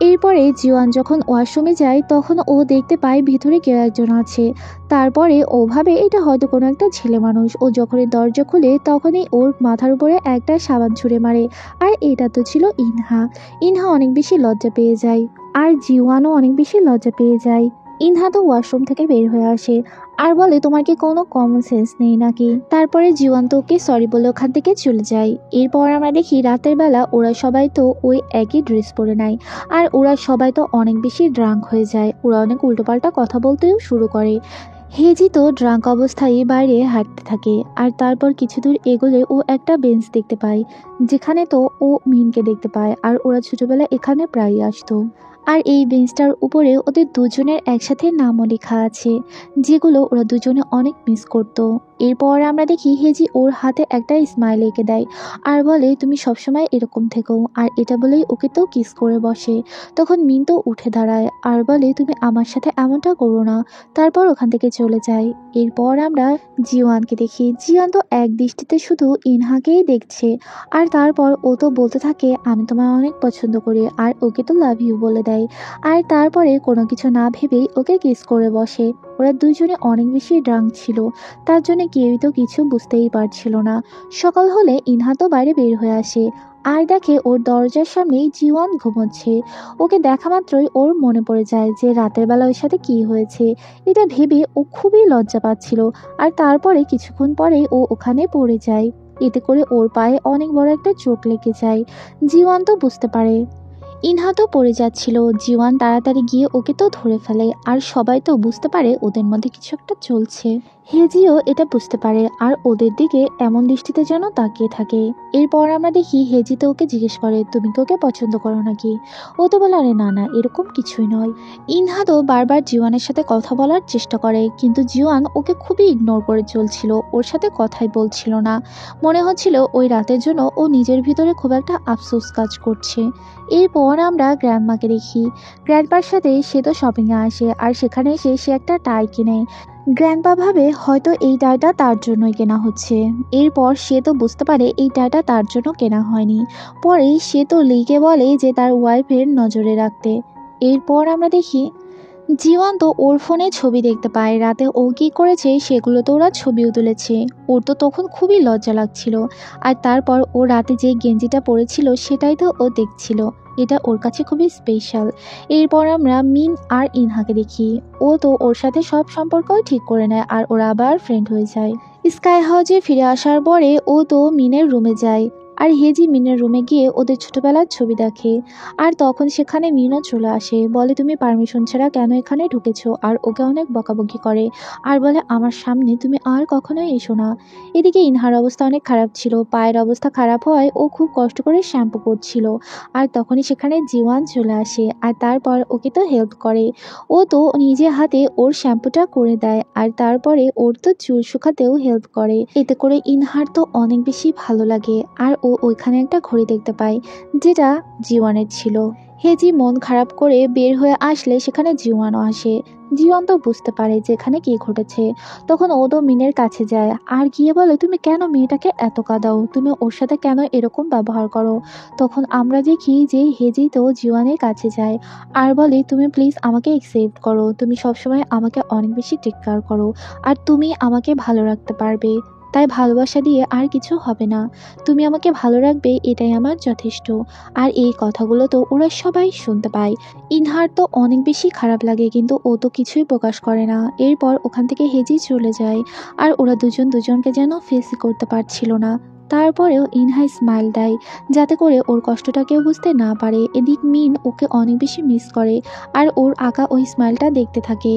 এরপরে জিওয়ান যখন ওয়াশরুমে যায় তখন ও দেখতে পায় ভিতরে কেউ একজন আছে। তারপরে ও ভাবে এটা হয়তো কোনো একটা ছেলে মানুষ। ও যখনই দরজা খুলে তখনই ওর মাথার উপরে একটা সাবান ছুঁড়ে মারে। আর এটা তো ছিল ইনহা। ইনহা অনেক বেশি লজ্জা পেয়ে যায় আর জিওয়ানও অনেক বেশি লজ্জা পেয়ে যায়। ইনহা তো ওয়াশরুম থেকে বের হয়ে আসে আর বলে তোমার কি কোনো কমন সেন্স নেই নাকি। তারপরে জীবন্ত ওকে সরি বলে ওখান থেকে চলে যায়। এরপর আমরা দেখি রাতের বেলা ওরা সবাই তো ওই একই ড্রেস পরে নেয় আর ওরা সবাই তো অনেক বেশি ড্রাঙ্ক হয়ে যায়। ওরা অনেক উল্টোপাল্টা কথা বলতেও শুরু করে। হেজি তো ড্রাঙ্ক অবস্থায় বাইরে হাঁটতে থাকে আর তারপর কিছু দূর এগোলে ও একটা বেঞ্চ দেখতে পায় যেখানে তো ও মিনকে দেখতে পায় আর ওরা ছোটবেলায় এখানে প্রায়ই আসতো। আর এই বেঞ্চটার উপরে ওদের দুজনের একসাথে নামও লেখা আছে যেগুলো ওরা দুজনে অনেক মিস করত। এরপর আমরা দেখি হেজি ওর হাতে একটা স্মাইল এঁকে দেয় আর বলে তুমি সবসময় এরকম থেকো। আর এটা বলেই ওকে তো কিস করে বসে। তখন মিন তো উঠে দাঁড়ায় আর বলে তুমি আমার সাথে এমনটা করো না। তারপর ওখান থেকে চলে যায়। এরপর আমরা জিওয়ানকে দেখি। জিওয়ান তো এক দৃষ্টিতে শুধু ইনহাকেই দেখছে আর তারপর ও তো বলতে থাকে আমি তোমায় অনেক পছন্দ করি আর ওকে তো লাভ ইউ বলে দেয়। আর তারপরে কোনো কিছু না ভেবেই ওকে কিস করে বসে। ওরা দুজনে অনেক বেশি ড্রাঙ্ক ছিল, তার জন্য কেউই তো কিছু বুঝতেই পারছিল না। সকাল হলে ইনহা তো বাইরে বের হয়ে আসে আর দেখে ওর দরজার সামনেই জিওয়ান ঘুমোচ্ছে। ওকে দেখা মাত্রই ওর মনে পড়ে যায় যে রাতের বেলা ওর সাথে কি হয়েছে। এটা ভেবে ও খুবই লজ্জা পাচ্ছিল। আর তারপরে কিছুক্ষণ পরেই ও ওখানে পড়ে যায়। এতে করে ওর পায়ে অনেক বড় একটা চোট লেগে যায়। জিওয়ান তো বুঝতে পারে। ইনহা তো পড়ে যাচ্ছিল। জিওয়ান তাড়াতাড়ি গিয়ে ওকে তো ধরে ফেলে আর সবাই তো বুঝতে পারে ওদের মধ্যে কিছু একটা চলছে। হেজিও এটা বুঝতে পারে আর ওদের দিকে এমন দৃষ্টিতে যেন তাকিয়ে থাকে। এরপর আমরা দেখি হেজি তো ওকে জিজ্ঞেস করে তুমি কি ওকে পছন্দ করো নাকি। ও তো বলে আরে না না এরকম কিছুই নয়। ইনহা তো বারবার জিওয়ানের সাথে কথা বলার চেষ্টা করে কিন্তু জিওয়ান ওকে খুবই ইগনোর করে চলছিল, ওর সাথে কথাই বলছিল না। মনে হচ্ছিল ওই রাতের জন্য ও নিজের ভিতরে খুব একটা আফসোস কাজ করছে। এরপর আমরা গ্র্যান্ডমাকে দেখি। গ্র্যান্ডপার সাথে সে তো শপিংয়ে আসে আর সেখানে এসে সে একটা টাই কিনে। গ্র্যান্ডপা ভাবে হয়তো এই টাইটা তার জন্যই কেনা হচ্ছে। এরপর সে তো বুঝতে পারে এই টাইটা তার জন্য কেনা হয়নি। পরে সে তো লিকে বলে যে তার ওয়াইফের নজরে রাখতে। এরপর আমরা দেখি জীবন তো ওর ফোনে ছবি দেখতে পায় রাতে ও কি করেছে সেগুলো তো ওরা ছবিও তুলেছে। ওর তো তখন খুবই লজ্জা লাগছিল। আর তারপর ও রাতে যে গেঞ্জিটা পরেছিল সেটাই তো ও দেখছিল। এটা ওর কাছে খুবই স্পেশাল। এরপর আমরা মিন আর ইনহাকে দেখি। ও তো ওর সাথে সব সম্পর্ক ঠিক করে নেয় আর ওরা আবার ফ্রেন্ড হয়ে যায়। স্কাই হাউজে ফিরে আসার পরে ও তো মিনের রুমে যায় আর হেজি মিনের রুমে গিয়ে ওদের ছোটবেলার ছবি দেখে। আর তখন সেখানে মিনও চলে আসে, বলে তুমি পারমিশন ছাড়া কেন এখানে ঢুকেছো। আর ওকে অনেক বকাবকি করে আর বলে আমার সামনে তুমি আর কখনোই এসো না। এদিকে ইনহার অবস্থা অনেক খারাপ ছিল, পায়ের অবস্থা খারাপ হওয়ায় ও খুব কষ্ট করে শ্যাম্পু করছিল। আর তখনই সেখানে জিওয়ান চলে আসে আর তারপর ওকে তো হেল্প করে। ও তো নিজে হাতে ওর শ্যাম্পুটা করে দেয় আর তারপরে ওর তো চুল শুকাতেও হেল্প করে। এতে করে ইনহার তো অনেক বেশি ভালো লাগে। আর ও ওইখানে একটা ঘড়ি দেখতে পায় যেটা জিওয়ানের ছিল। হেজি মন খারাপ করে বের হয়ে আসলে সেখানে জিওয়ানও আসে। জিওয়ান তো বুঝতে পারে যে এখানে কি ঘটেছে। তখন ও তো মিনের কাছে যায় আর গিয়ে বলে তুমি কেন মেয়েটাকে এত কাঁদাও, তুমি ওর সাথে কেন এরকম ব্যবহার করো। তখন আমরা দেখি যে হেজি তো জিওয়ানের কাছে যায় আর বলে তুমি প্লিজ আমাকে অ্যাকসেপ্ট করো, তুমি সবসময় আমাকে অনেক বেশি টেক কেয়ার করো আর তুমি আমাকে ভালো রাখতে পারবে, তাই ভালোবাসা দিয়ে আর কিছু হবে না, তুমি আমাকে ভালো রাখবে এটাই আমার যথেষ্ট। আর এই কথাগুলো তো ওরা সবাই শুনতে পায়। ইনহার তো অনেক বেশি খারাপ লাগে কিন্তু ও তো কিছুই প্রকাশ করে না। এরপর ওখান থেকে হেজি চলে যায় আর ওরা দুজন দুজনকে যেন ফেসই করতে পারছিল না। তারপরেও ইনহা স্মাইল দেয় যাতে করে ওর কষ্টটা কেউ বুঝতে না পারে। এদিক মিন ওকে অনেক বেশি মিস করে আর ওর আঁকা ওই স্মাইলটা দেখতে থাকে।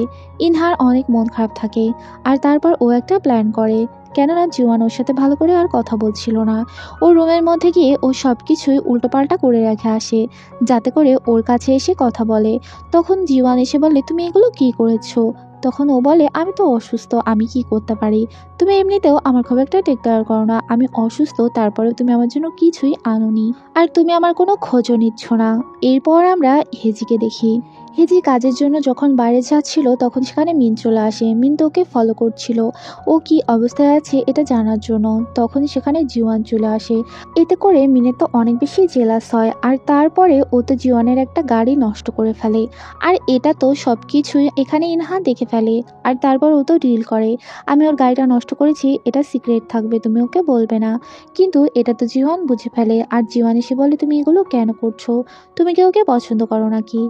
ইনহার অনেক মন খারাপ থাকে আর তারপর ও একটা প্ল্যান করে, কেননা জিওয়ান ওর সাথে ভালো করে আর কথা বলছিল না। ওর রুমের মধ্যে গিয়ে ও সব কিছুই উল্টোপাল্টা করে রেখে আসে যাতে করে ওর কাছে এসে কথা বলে। তখন জিওয়ান এসে বলে তুমি এগুলো কি করেছো। তখন ও বলে আমি তো অসুস্থ, আমি কি করতে পারি, তুমি এমনিতেও আমার খুব একটা টেক কেয়ার করো না, আমি অসুস্থ তারপরেও তুমি আমার জন্য কিছুই আনোনি আর তুমি আমার কোনো খোঁজও নিচ্ছ না। এরপর আমরা হেজিকে দেখি। হেজি কাজের জন্য যখন বাইরে যাচ্ছিল তখন সেখানে মিন চলে আসে। মিন তো ওকে ফলো করছিল ও কি অবস্থায় আছে এটা জানার জন্য। তখন সেখানে জিওয়ান চলে আসে। এতে করে মিনের তো অনেক বেশি জেলাস হয়, আর তারপরে ও তো জিওয়ানের একটা গাড়ি নষ্ট করে ফেলে। আর এটা তো সব কিছুই এখানে ইনহা দেখে ফেলে। আর তারপর ও তো ডিল করে, আমি ওর গাড়িটা নষ্ট করেছি, এটা সিক্রেট থাকবে, তুমি ওকে বলবে না। কিন্তু এটা তো জিওয়ান বুঝে ফেলে, আর জিওয়ান এসে বলে তুমি এগুলো কেন করছো, তুমি কি ওকে পছন্দ করো নাকি।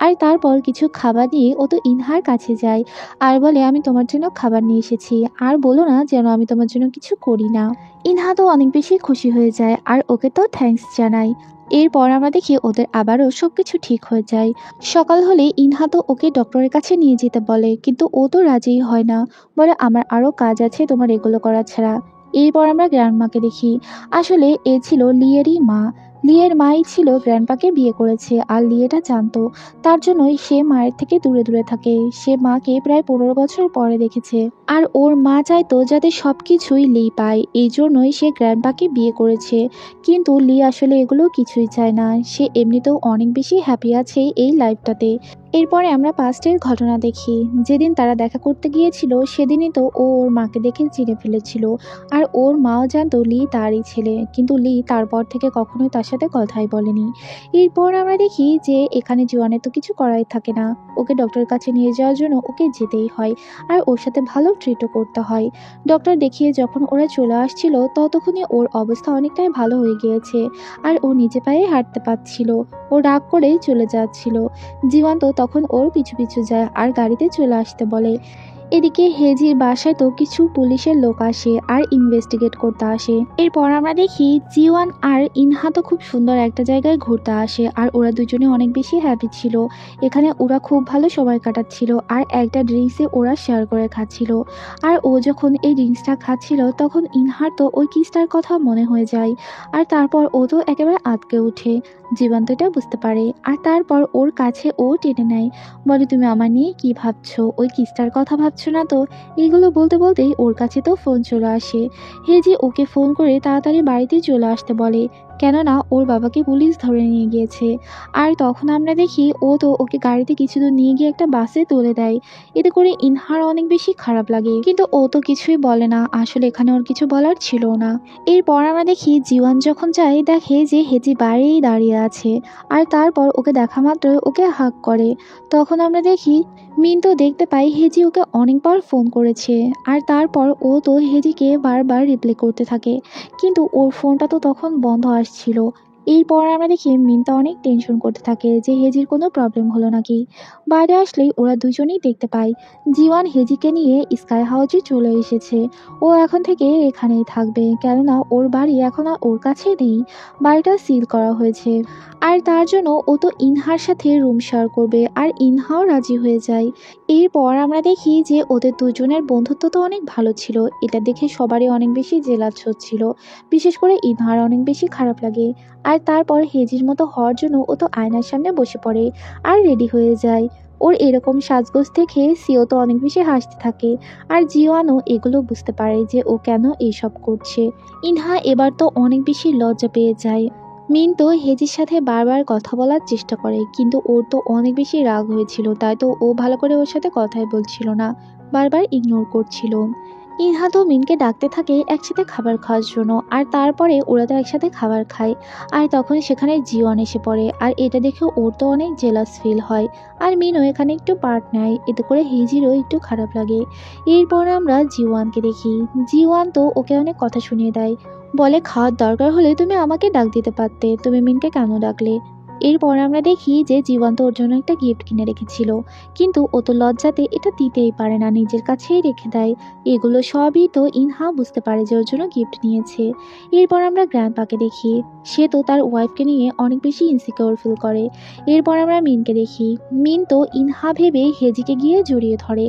আর তারপর কিছু খাবার নিয়ে ও তো ইনহার কাছে যায় আর বলে আমি তোমার জন্য খাবার নিয়ে এসেছি, আর বলো না যেন আমি তোমার জন্য কিছু করি না। ইনহা তো অনেক বেশি খুশি হয়ে যায় আর ওকে তো থ্যাঙ্কস জানায়। এরপর আমরা দেখি ওদের আবারও সবকিছু ঠিক হয়ে যায়। সকাল হলে ইনহা তো ওকে ডক্টরের কাছে নিয়ে যেতে বলে, কিন্তু ও তো রাজিই হয় না, বলে আমার আরও কাজ আছে তোমার এগুলো করা ছাড়া। এরপর আমরা গ্র্যান্ডমাকে দেখি। আসলে এ ছিল লিয়েরই মা। লিয়ের মাই ছিল গ্র্যান্ডপাকে বিয়ে করেছে, আর লি এটা জানতো। তার জন্যই সে মায়ের থেকে দূরে দূরে থাকে। সে মাকে প্রায় 15 বছর পরে দেখেছে, আর ওর মা চাইতো যাতে সবকিছুই লি পায়, এই জন্যই সে গ্র্যান্ডপাকে বিয়ে করেছে। কিন্তু লি আসলে এগুলো কিছুই চায় না, সে এমনিতেও অনেক বেশি হ্যাপি আছে এই লাইফটাতে। এরপরে আমরা পাস্টের ঘটনা দেখি। যেদিন তারা দেখা করতে গিয়েছিল সেদিনই তো ও ওর মাকে দেখে চিনে ফেলেছিল, আর ওর মাও জানতো লি তারই ছেলে, কিন্তু লি তারপর থেকে কখনোই তার সাথে কথাই বলেনি। এরপর আমরা দেখি যে এখানে জিওয়ানের তো কিছু করাই থাকে না, ওকে ডক্টরের কাছে নিয়ে যাওয়ার জন্য ওকে যেতেই হয়, আর ওর সাথে ভালো ট্রিটও করতে হয়। ডক্টর দেখিয়ে যখন ওরা চলে আসছিল ততক্ষণে ওর অবস্থা অনেকটাই ভালো হয়ে গিয়েছে, আর ও নিজে পায়ে হাঁটতে পারছিল। ও রাগ করেই চলে যাচ্ছিল। জীবন্ত তখন ওর পিছু পিছু যায় আর গাড়িতে চলে আসতে বলে। এদিকে হেজির বাসায় তো কিছু পুলিশের লোক আসে আর ইনভেস্টিগেট করতে আসে। এরপর আমরা দেখি জিওয়ান আর ইনহা তো খুব সুন্দর একটা জায়গায় ঘুরতে আসে, আর ওরা দুজনে অনেক বেশি হ্যাপি ছিল। এখানে ওরা খুব ভালো সময় কাটাচ্ছিল, আর একটা ড্রিঙ্কসে ওরা শেয়ার করে খাচ্ছিল। আর ও যখন এই ড্রিঙ্কসটা খাচ্ছিল তখন ইনহার তো ওই কিসটার কথা মনে হয়ে যায়, আর তারপর ও তো একেবারে আটকে ওঠে। জীবন্ত এটা বুঝতে পারে, আর তারপর ওর কাছে ও টেনে নেয়, বলে তুমি আমার নিয়ে কি ভাবছো, ওই কিসটার কথা ভাবছো না তো। এইগুলো বলতে বলতেই ওর কাছে তো ফোন চলে আসে। হেজি ওকে ফোন করে তাড়াতাড়ি বাড়িতে চলে আসতে বলে, কেননা ওর বাবাকে পুলিশ ধরে নিয়ে গিয়েছে। আর তখন আমরা দেখি ও তো ওকে গাড়িতে কিছু দূর নিয়ে গিয়ে একটা বাসে তুলে দেয়। এতে করে ইনহার অনেক বেশি খারাপ লাগে, কিন্তু ও তো কিছুই বলে না, আসলে এখানে ওর কিছু বলার ছিল না। এরপর আমরা দেখি জিওয়ান যখন যায় দেখে যে হেজি বাইরেই দাঁড়িয়ে আছে, আর তারপর ওকে দেখা মাত্রই ওকে হাক করে। তখন আমরা দেখি মিন তো দেখতে পাই হেজি ওকে অনেকবার ফোন করেছে, আর তারপর ও তো হেজিকে বারবার রিপ্লাই করতে থাকে, কিন্তু ওর ফোনটা তো তখন বন্ধ আসছিল। এরপর আমরা দেখি মিনতা অনেক টেনশন করতে থাকে যে হেজির কোনো প্রবলেম হলো নাকি। বাইরে আসলেই ওরা দুজনেই দেখতে পায় জিওয়ান হেজিকে নিয়ে স্কাই হাউজে চলে এসেছে। ও এখন থেকে এখানেই থাকবে, কেননা ওর বাড়ি এখন আর ওর কাছে নেই, বাড়িটা সিল করা হয়েছে। আর তার জন্য ও তো ইনহার সাথে রুম শেয়ার করবে, আর ইনহাও রাজি হয়ে যায়। এরপর আমরা দেখি যে ওদের দুজনের বন্ধুত্ব তো অনেক ভালো ছিল, এটা দেখে সবারই অনেক বেশি জেলাস হচ্ছিল, বিশেষ করে ইনহার অনেক বেশি খারাপ লাগে। আর তারপর হেজির মতো হওয়ার জন্য ও তো আয়নার সামনে বসে পড়ে আর রেডি হয়ে যায়। ওর এরকম সাজগোজ দেখে সিও তো অনেক বেশি হাসতে থাকে, আর জিওয়ানও এগুলো বুঝতে পারে যে ও কেন এইসব করছে। ইনহা এবার তো অনেক বেশি লজ্জা পেয়ে যায়। মিন তো হেজির সাথে বারবার কথা বলার চেষ্টা করে, কিন্তু ওর তো অনেক বেশি রাগ হয়েছিল, তাই তো ও ভালো করে ওর সাথে কথাই বলছিল না, বারবার ইগনোর করছিল। ইনহা তো মিনকে ডাকতে থাকে একসাথে খাবার খাওয়ার জন্য, আর তারপরে ওরা তো একসাথে খাবার খায়। আর তখন সেখানে জিওয়ান এসে পড়ে, আর এটা দেখে ওর তো অনেক জেলাস ফিল হয়। আর মিনও এখানে একটু পার্ট নেয়, এতে করে হেজিরও একটু খারাপ লাগে। এরপর আমরা জিওয়ানকে দেখি। জিওয়ান তো ওকে অনেক কথা শুনিয়ে দেয়, বলে খাওয়ার দরকার হলে তুমি আমাকে ডাক দিতে পারতে, তুমি মিনকে কেন ডাকলে। এরপর আমরা দেখি যে জীবন্ত ওর জন্য একটা গিফট কিনে রেখেছিল, কিন্তু ও তো লজ্জাতে এটা দিতেই পারে না, নিজের কাছেই রেখে দেয়। এগুলো সবই তো ইনহা বুঝতে পারে যে ওর জন্য গিফট নিয়েছে। এরপর আমরা গ্র্যান্ডপাকে দেখি, সে তো তার ওয়াইফকে নিয়ে অনেক বেশি ইনসিকিউর ফিল করে। এরপর আমরা মিনকে দেখি। মিন তো ইনহা ভেবে হেজিকে গিয়ে জড়িয়ে ধরে,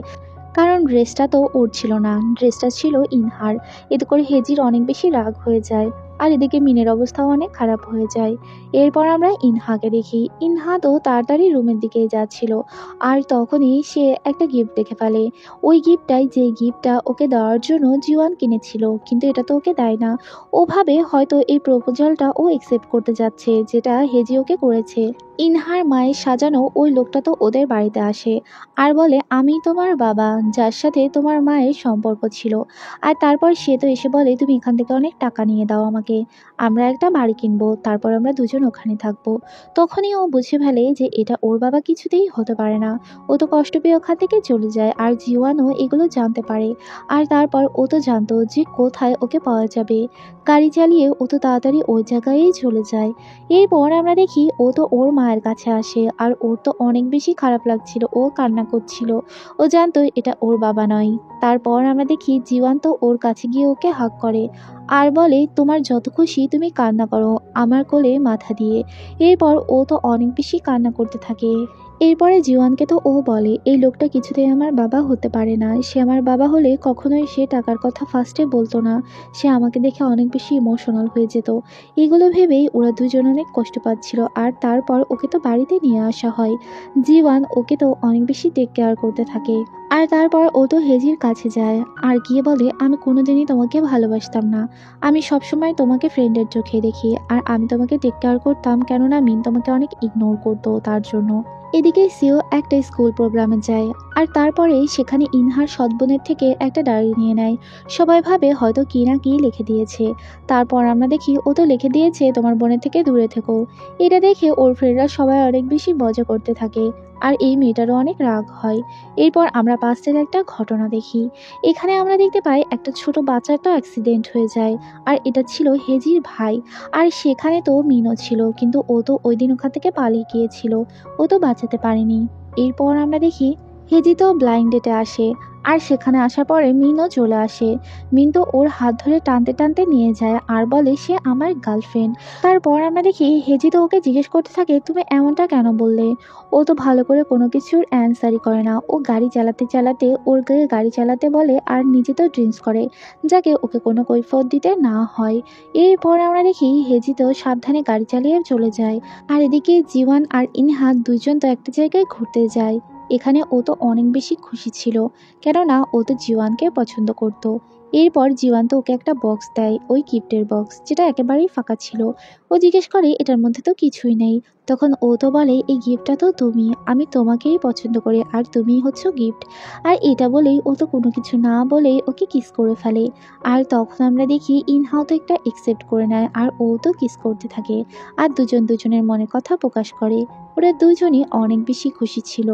কারণ ড্রেসটা তো ওর ছিল না, ড্রেসটা ছিল ইনহার। এতে করে হেজির অনেক বেশি রাগ হয়ে যায়, আর এদিকে মিনের অবস্থাও অনেক খারাপ হয়ে যায়। এরপর আমরা ইনহাকে দেখি। ইনহা তো তাড়াতাড়ি রুমের দিকে যাচ্ছিল, আর তখনই সে একটা গিফট দেখে ফেলে। ওই গিফটটাই যে গিফটটা ওকে দেওয়ার জন্য জিওয়ান কিনেছিল, কিন্তু এটা তো ওকে দেয় না। ও ভাবে হয়তো এই প্রপোজালটা ও একসেপ্ট করতে যাচ্ছে, যেটা হেজি ওকে করেছে। ইনহার মায়ের সাজানো ওই লোকটা তো ওদের বাড়িতে আসে আর বলে আমি তোমার বাবা, যার সাথে তোমার মায়ের সম্পর্ক ছিল। আর তারপর সে তো এসে বলে তুমি এখান থেকে অনেক টাকা নিয়ে দাও আমাকে, আমরা একটা বাড়ি কিনবো, তারপর আমরা দুজন ওখানে থাকবো। তখনই ও বুঝে ফেলে যে এটা ওর বাবা কিছুতেই হতে পারে না। ও তো কষ্ট পেয়ে ওখান থেকে চলে যায় আর জিওয়ানও এগুলো জানতে পারে। আর তারপর ও তো জানতো যে কোথায় ওকে পাওয়া যাবে। গাড়ি চালিয়ে ও তো তাড়াতাড়ি ওই জায়গায় চলে যায়। এরপর আমরা দেখি ও তো ওর মায়ের কাছে আসে আর ওর তো অনেক বেশি খারাপ লাগছিল, ও কান্না করছিল। ও জানতো এটা ওর বাবা নয়। তারপর আমরা দেখি জীবন তো ওর কাছে গিয়ে ওকে হাগ করে আর বলে তোমার যত খুশি তুমি কান্না করো আমার কোলে মাথা দিয়ে। এরপর ও তো অনেক বেশি কান্না করতে থাকে। এরপরে জীবনকে তো ও বলে এই লোকটা কিছুতেই আমার বাবা হতে পারে না, সে আমার বাবা হলে কখনোই সে টাকার কথা ফার্স্টে বলতো না, সে আমাকে দেখে অনেক বেশি ইমোশনাল হয়ে যেত। এগুলো ভেবেই ওরা দুজন অনেক কষ্ট পাচ্ছিল। আর তারপর ওকে তো বাড়িতে নিয়ে আসা হয়। জীবন ওকে তো অনেক বেশি টেক কেয়ার করতে থাকে। আর তারপর ও তো হেজির কাছে যায় আর গিয়ে বলে আমি কোনোদিনই তোমাকে ভালোবাসতাম না, আমি সবসময় তোমাকে ফ্রেন্ডের চোখে দেখি আর আমি তোমাকে টেক কেয়ার করতাম কেননা মিন তোমাকে অনেক ইগনোর করতো তার জন্য। এদিকে সিও একটা স্কুল প্রোগ্রামে যায় আর তারপরে সেখানে ইনহার সৎবোনের থেকে একটা ডায়েরি নিয়ে নেয়। সবাই ভাবে হয়তো কি না কি লিখে দিয়েছে। তারপর আমরা দেখি ও তো লিখে দিয়েছে তোমার বোনের থেকে দূরে থেকো। এটা দেখে ওর ফ্রেন্ডরা সবাই অনেক বেশি মজা করতে থাকে আর এই মেয়েটারও অনেক রাগ হয়। এরপর আমরা পাস্টের একটা ঘটনা দেখি। এখানে আমরা দেখতে পাই একটা ছোট বাচ্চাটা অ্যাক্সিডেন্ট হয়ে যায় আর এটা ছিল হেজির ভাই। আর সেখানে তো মিনও ছিল, কিন্তু ও তো ওই দিন ওখান থেকে পালিয়ে গিয়েছিল, ও তো বাঁচাতে পারেনি। এরপর আমরা দেখি হেজি তো ব্লাইন্ড ডেটে আসে আর সেখানে আসার পরে মিনও চলে আসে। মিন তো ওর হাত ধরে টানতে টানতে নিয়ে যায় আর বলে সে আমার গার্লফ্রেন্ড। তারপর আমরা দেখি হেজি তো ওকে জিজ্ঞেস করতে থাকে তুমি এমনটা কেন বললে। ও তো ভালো করে কোনো কিছুর অ্যান্সারই করে না, ও গাড়ি চালাতে চালাতে ওর গায়ে গাড়ি চালাতে বলে আর নিজে তো ড্রিঙ্কস করে, যাকে ওকে কোনো কৈফিয়ত দিতে না হয়। এরপর আমরা দেখি হেজি তো সাবধানে গাড়ি চালিয়ে চলে যায়। আর এদিকে জীবন আর ইনহাদ দুইজন তো একটা জায়গায় ঘুরতে যায়। এখানে ও তো অনেক বেশি খুশি ছিল, কেননা ও তো জীবনকে পছন্দ করত। এরপর জীবন তো ওকে একটা বক্স দেয়, ওই গিফটের বক্স যেটা একেবারেই ফাঁকা ছিল। ও জিজ্ঞেস করে এটার মধ্যে তো কিছুই নেই। তখন ও তো বলে এই গিফটটা তো তুমি, আমি তোমাকেই পছন্দ করি আর তুমিই হচ্ছে গিফট। আর এটা বলেই ও তো কোনো কিছু না বলেই ওকে কিস করে ফেলে। আর তখন আমরা দেখি ইনহাও তো একটা একসেপ্ট করে নেয় আর ও তো কিস করতে থাকে আর দুজন দুজনের মনের কথা প্রকাশ করে। ওরা দুজনই অনেক বেশি খুশি ছিল।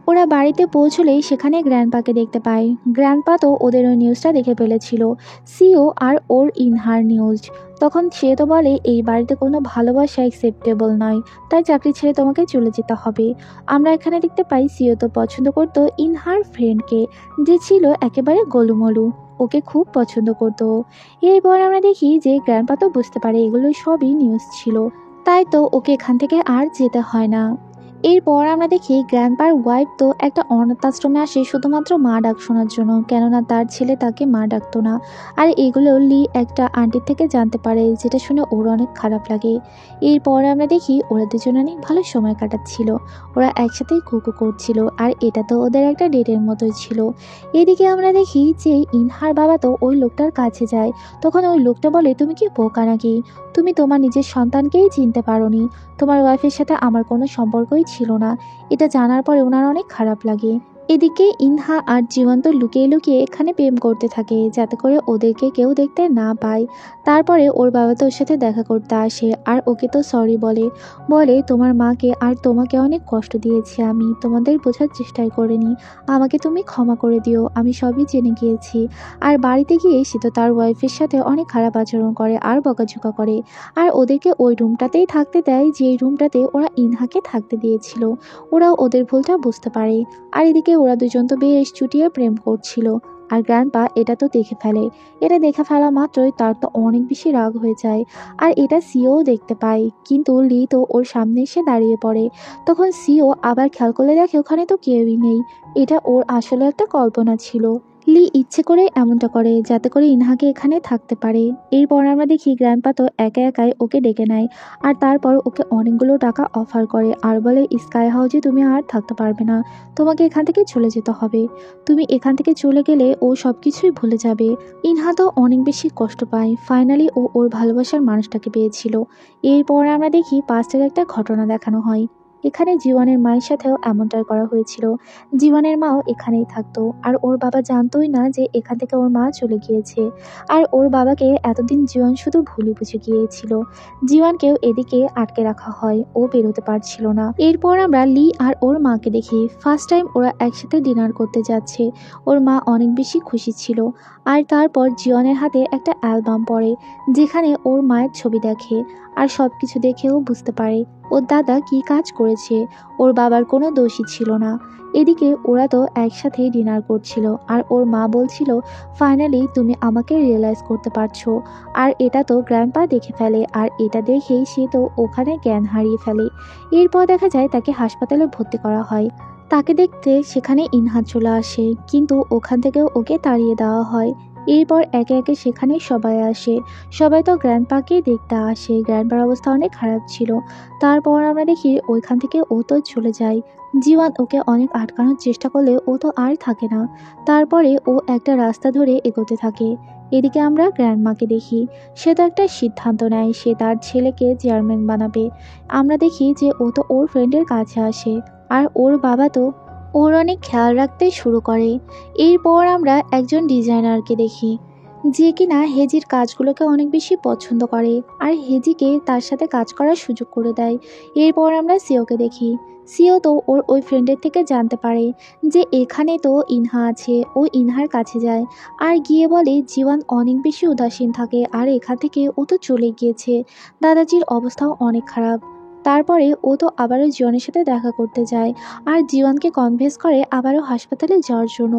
ওরা বাড়িতে পৌঁছলেই সেখানে গ্র্যান্ডপাকে দেখতে পায়। গ্র্যান্ডপা তো ওদের ওই নিউজটা দেখে ফেলেছিল, সিও আর ওর ইনহার নিউজ। তখন সে তো বলে এই বাড়িতে কোনো ভালোবাসা অ্যাকসেপ্টেবল নয়, তাই চাকরি ছেড়ে তোমাকে চলে যেতে হবে। আমরা এখানে দেখতে পাই সিও তো পছন্দ করতো ইনহার ফ্রেন্ডকে, যে ছিল একেবারে গোলুমলু, ওকে খুব পছন্দ করতো। এরপর আমরা দেখি যে গ্র্যান্ডপা তো বুঝতে পারে এগুলো সবই নিউজ ছিল, তাই তো ওকে এখান থেকে আর যেতে হয় না। এরপর আমরা দেখি গ্র্যান্ডপার ওয়াইফ তো একটা অনাথ আশ্রমে আসে শুধুমাত্র মা ডাক শোনার জন্য, কেননা তার ছেলে তাকে মা ডাকতো না। আর এগুলো লি একটা আন্টির থেকে জানতে পারে, যেটা শুনে ওর অনেক খারাপ লাগে। এরপর আমরা দেখি ওরা দুজন অনেক ভালো সময় কাটাচ্ছিল, ওরা একসাথে কুকু করছিল আর এটা তো ওদের একটা ডেটের মতোই ছিল। এদিকে আমরা দেখি যে ইনহার বাবা তো ওই লোকটার কাছে যায়। তখন ওই লোকটা বলে তুমি কি বোকা নাকি, তুমি তোমার নিজের সন্তানকেই চিনতে পারোনি, তোমার ওয়াইফের সাথে আমার কোনো সম্পর্কই ছিল না। এটা জানার পরে ওনার অনেক খারাপ লাগে। এদিকে ইনহা আর জীবন্ত লুকিয়ে লুকিয়ে এখানে প্রেম করতে থাকে, যাতে করে ওদেরকে কেউ দেখতে না পায়। তারপরে ওর বাবা তো ওর সাথে দেখা করতে আসে আর ওকে তো সরি বলে, বলে তোমার মাকে আর তোমাকে অনেক কষ্ট দিয়েছি, আমি তোমাদের বোঝার চেষ্টাই করিনি, আমাকে তুমি ক্ষমা করে দিও, আমি সবই জেনে গিয়েছি। আর বাড়িতে গিয়ে সে তো তার ওয়াইফের সাথে অনেক খারাপ আচরণ করে আর বকাঝকা করে আর ওদেরকে ওই রুমটাতেই থাকতে দেয় যে রুমটাতে ওরা ইনহাকে থাকতে দিয়েছিল। ওরা ওদের ভুলটা বুঝতে পারে। আর এদিকে ওরা দুজন তো বেশ চুটিয়ে প্রেম করছিল আর গ্র্যান্ডপা এটা তো দেখে ফেলে। এটা দেখে ফেলা মাত্রই তার তো অনেক বেশি রাগ হয়ে যায় আর এটা সিও দেখতে পায়, কিন্তু লি তো ওর সামনে এসে দাঁড়িয়ে পড়ে। তখন সিও আবার খেয়াল করে দেখে ওখানে তো কেউই নেই, এটা ওর আসলে একটা কল্পনা ছিল। লি ইচ্ছে করে এমনটা করে যাতে করে ইনহাকে এখানে থাকতে পারে। এরপর আমরা দেখি গ্র্যান্ডপা তো একা একাই ওকে ডেকে নেয় আর তারপর ওকে অনেকগুলো টাকা অফার করে আর বলে স্কাই হাউসে তুমি আর থাকতে পারবে না, তোমাকে এখান থেকে চলে যেতে হবে, তুমি এখান থেকে চলে গেলে ও সব কিছুই ভুলে যাবে। ইনহা তো অনেক বেশি কষ্ট পায়, ফাইনালি ও ওর ভালোবাসার মানুষটাকে পেয়েছিল। এরপর আমরা দেখি পাস্টের একটা ঘটনা দেখানো হয়। এখানে জীবনের মায়ের সাথেও এমনটাই করা হয়েছিল। জীবনের মাও এখানেই থাকতো, আর ওর বাবা জানতোই না যে এখান থেকে ওর মা চলে গিয়েছে। আর ওর বাবাকে এতদিন জীবন শুধু ভুলে বুঝে গিয়েছিল। জীবনকেও এদিকে আটকে রাখা হয়, ও বেরোতে পারছিল না। এরপর আমরা লি আর ওর মাকে দেখি। ফার্স্ট টাইম ওরা একসাথে ডিনার করতে যাচ্ছে। ওর মা অনেক বেশি খুশি ছিল। আর তারপর জিওনের হাতে একটা অ্যালবাম পড়ে, যেখানে ওর মায়ের ছবি দেখে। আর সব কিছু দেখেও বুঝতে পারে ওর দাদা কি কাজ করেছে। ওর বাবার কোনো দোষই ছিল না। এদিকে ওরা তো একসাথে ডিনার করছিল, আর ওর মা বলছিল, ফাইনালি তুমি আমাকে রিয়েলাইজ করতে পারছো। আর এটা তো গ্র্যান্ডপা দেখে ফেলে, আর এটা দেখেই সে তো ওখানে জ্ঞান হারিয়ে ফেলে। এরপর দেখা যায় তাকে হাসপাতালে ভর্তি করা হয়। তাকে দেখতে সেখানে ইনহাদ চলে আসে, কিন্তু ওখান থেকেও ওকে তাড়িয়ে দেওয়া হয়। এরপর একে একে সেখানে সবাই আসে। সবাই তো গ্র্যান্ডপাকে দেখতে আসে, গ্র্যান্ডপার অবস্থা অনেক খারাপ ছিল। তারপর আমরা দেখি ওইখান থেকে ও তো চলে যায়। জীবন ওকে অনেক আটকানোর চেষ্টা করলে ও তো আর থাকে না। তারপরে ও একটা রাস্তা ধরে এগোতে থাকে। এদিকে আমরা গ্র্যান্ডমাকে দেখি। সে তো একটা সিদ্ধান্ত নেয়, সে তার ছেলেকে চেয়ারম্যান বানাবে। আমরা দেখি যে ও তো ওর ফ্রেন্ডের কাছে আসে, আর ওর বাবা তো ওর অনেক খেয়াল রাখতে শুরু করে। এরপর আমরা একজন ডিজাইনারকে দেখি, যে কিনা হেজির কাজগুলোকে অনেক বেশি পছন্দ করে, আর হেজিকে তার সাথে কাজ করার সুযোগ করে দেয়। এরপর আমরা সিওকে দেখি। সিও তো ওর ওই ফ্রেন্ডের থেকে জানতে পারে যে এখানে তো ইনহা আছে। ও ইনহার কাছে যায়, আর গিয়ে বলে জীবন অনেক বেশি উদাসীন থাকে, আর এখান থেকে ও তো চলে গিয়েছে। দাদাজির অবস্থাও অনেক খারাপ। তারপরে ও তো আবারও জীবনের সাথে দেখা করতে যায়, আর জীবনকে কনভিন্স করে আবারও হাসপাতালে যাওয়ার জন্য।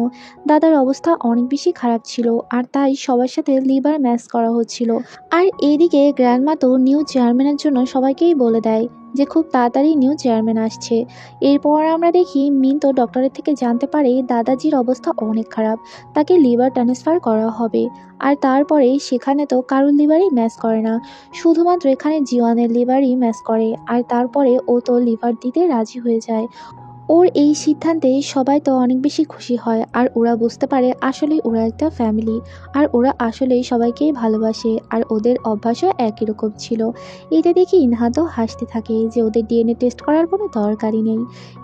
দাদার অবস্থা অনেক বেশি খারাপ ছিল, আর তাই সবার সাথে লিভার ম্যাচ করা হচ্ছিল। আর এদিকে গ্র্যান্ডমা তো নিউ চেয়ারম্যানের জন্য সবাইকেই বলে দেয় যে খুব তাড়াতাড়ি নিউ চেয়ারম্যান আসছে। এরপর আমরা দেখি মিন তো ডক্টরের থেকে জানতে পারে দাদাজির অবস্থা অনেক খারাপ, তাকে লিভার ট্রান্সফার করা হবে। আর তারপরে সেখানে তো কারোর লিভারই ম্যাচ করে না, শুধুমাত্র এখানে জিওয়ানের লিভারই ম্যাচ করে। আর তারপরে ও তো লিভার দিতে রাজি হয়ে যায়। ওর এই সিদ্ধান্তে সবাই তো অনেক বেশি খুশি হয়, আর ওরা বুঝতে পারে আসলে ওরা একটা ফ্যামিলি, আর ওরা আসলেই সবাইকেই ভালোবাসে, আর ওদের অভ্যাসও একই রকম ছিল। এটা দেখে ইনহাদও হাসতে থাকে যে ওদের ডিএনএ টেস্ট করার কোনো দরকারই নেই।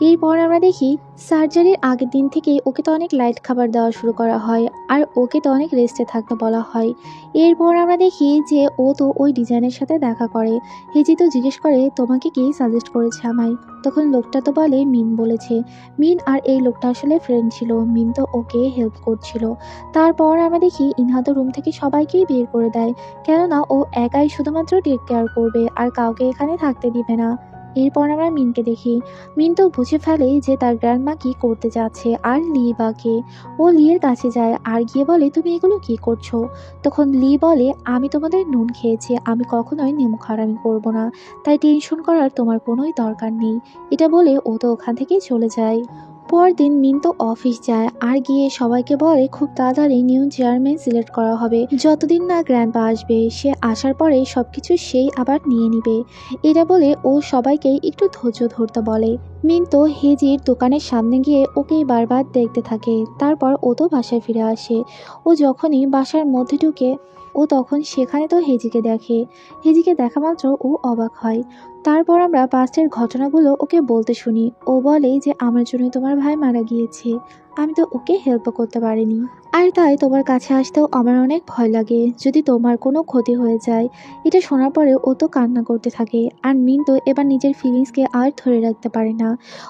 এরপর আমরা দেখি সার্জারির আগের দিন থেকে ওকে তো অনেক লাইট খাবার দেওয়া শুরু করা হয়, আর ওকে তো অনেক রেস্টে থাকতে বলা হয়। এরপর আমরা দেখি যে ও তো ওই ডিজাইনের সাথে দেখা করে। হেজি তো জিজ্ঞেস করে তোমাকে কি সাজেস্ট করেছে আমায়। তখন লোকটা তো বলে মিন বলেছে। মিন আর এই লোকটা আসলে ফ্রেন্ড ছিল, মিন তো ওকে হেল্প করছিল। তারপর আমরা দেখি ইনহা তো রুম থেকে সবাইকেই বের করে দেয়, কেননা ও একাই শুধুমাত্র টেক কেয়ার করবে, আর কাউকে এখানে থাকতে দিবে না। এরপর আমরা মিনকে দেখি। মিন তো বুঝে ফেলে যে তার গ্র্যান্ডমা কি করতে যাচ্ছে, আর লি বাকে। ও লিয়ের কাছে যায় আর গিয়ে বলে তুমি এগুলো কি করছো। তখন লি বলে আমি তোমাদের নুন খেয়েছি, আমি কখনোই নিমক হারামি করবো না, তাই টেনশন করার তোমার কোনোই দরকার নেই। এটা বলে ও তো ওখান থেকে চলে যায়। পরদিন মিন তো অফিস যায়, আর গিয়ে সবাইকে বলে খুব তাড়াতাড়ি নিউ চেয়ারম্যান সিলেক্ট করা হবে, যতদিন না গ্র্যান্ডপা আসবে। সে আসার পরে সবকিছু সেই আবার নিয়ে নিবে। এটা বলে ও সবাইকে একটু ধৈর্য ধরতে বলে। মিন তো হেজির দোকানের সামনে গিয়ে ওকেই বারবার দেখতে থাকে। তারপর ও তো বাসায় ফিরে আসে। ও যখনই বাসার মধ্যে ঢুকে ও তখন সেখানে তো হেজিকে দেখে। হেজিকে দেখা মাত্র ও অবাক হয়। তারপর আমরা পাস্টের ঘটনাগুলো ওকে বলতে শুনি। ও বলে যে আমার জন্য তোমার ভাই মারা গিয়েছে, আমি তো ওকে হেল্প করতে পারিনি, আর তাই তোমার কাছে আসতেও আমার অনেক ভয় লাগে যদি তোমার কোনো ক্ষতি হয়ে যায়। এটা শোনার পরে ও তো কান্না করতে থাকে, আর মিন তো এবার নিজের ফিলিংসকে আর ধরে রাখতে পারে না।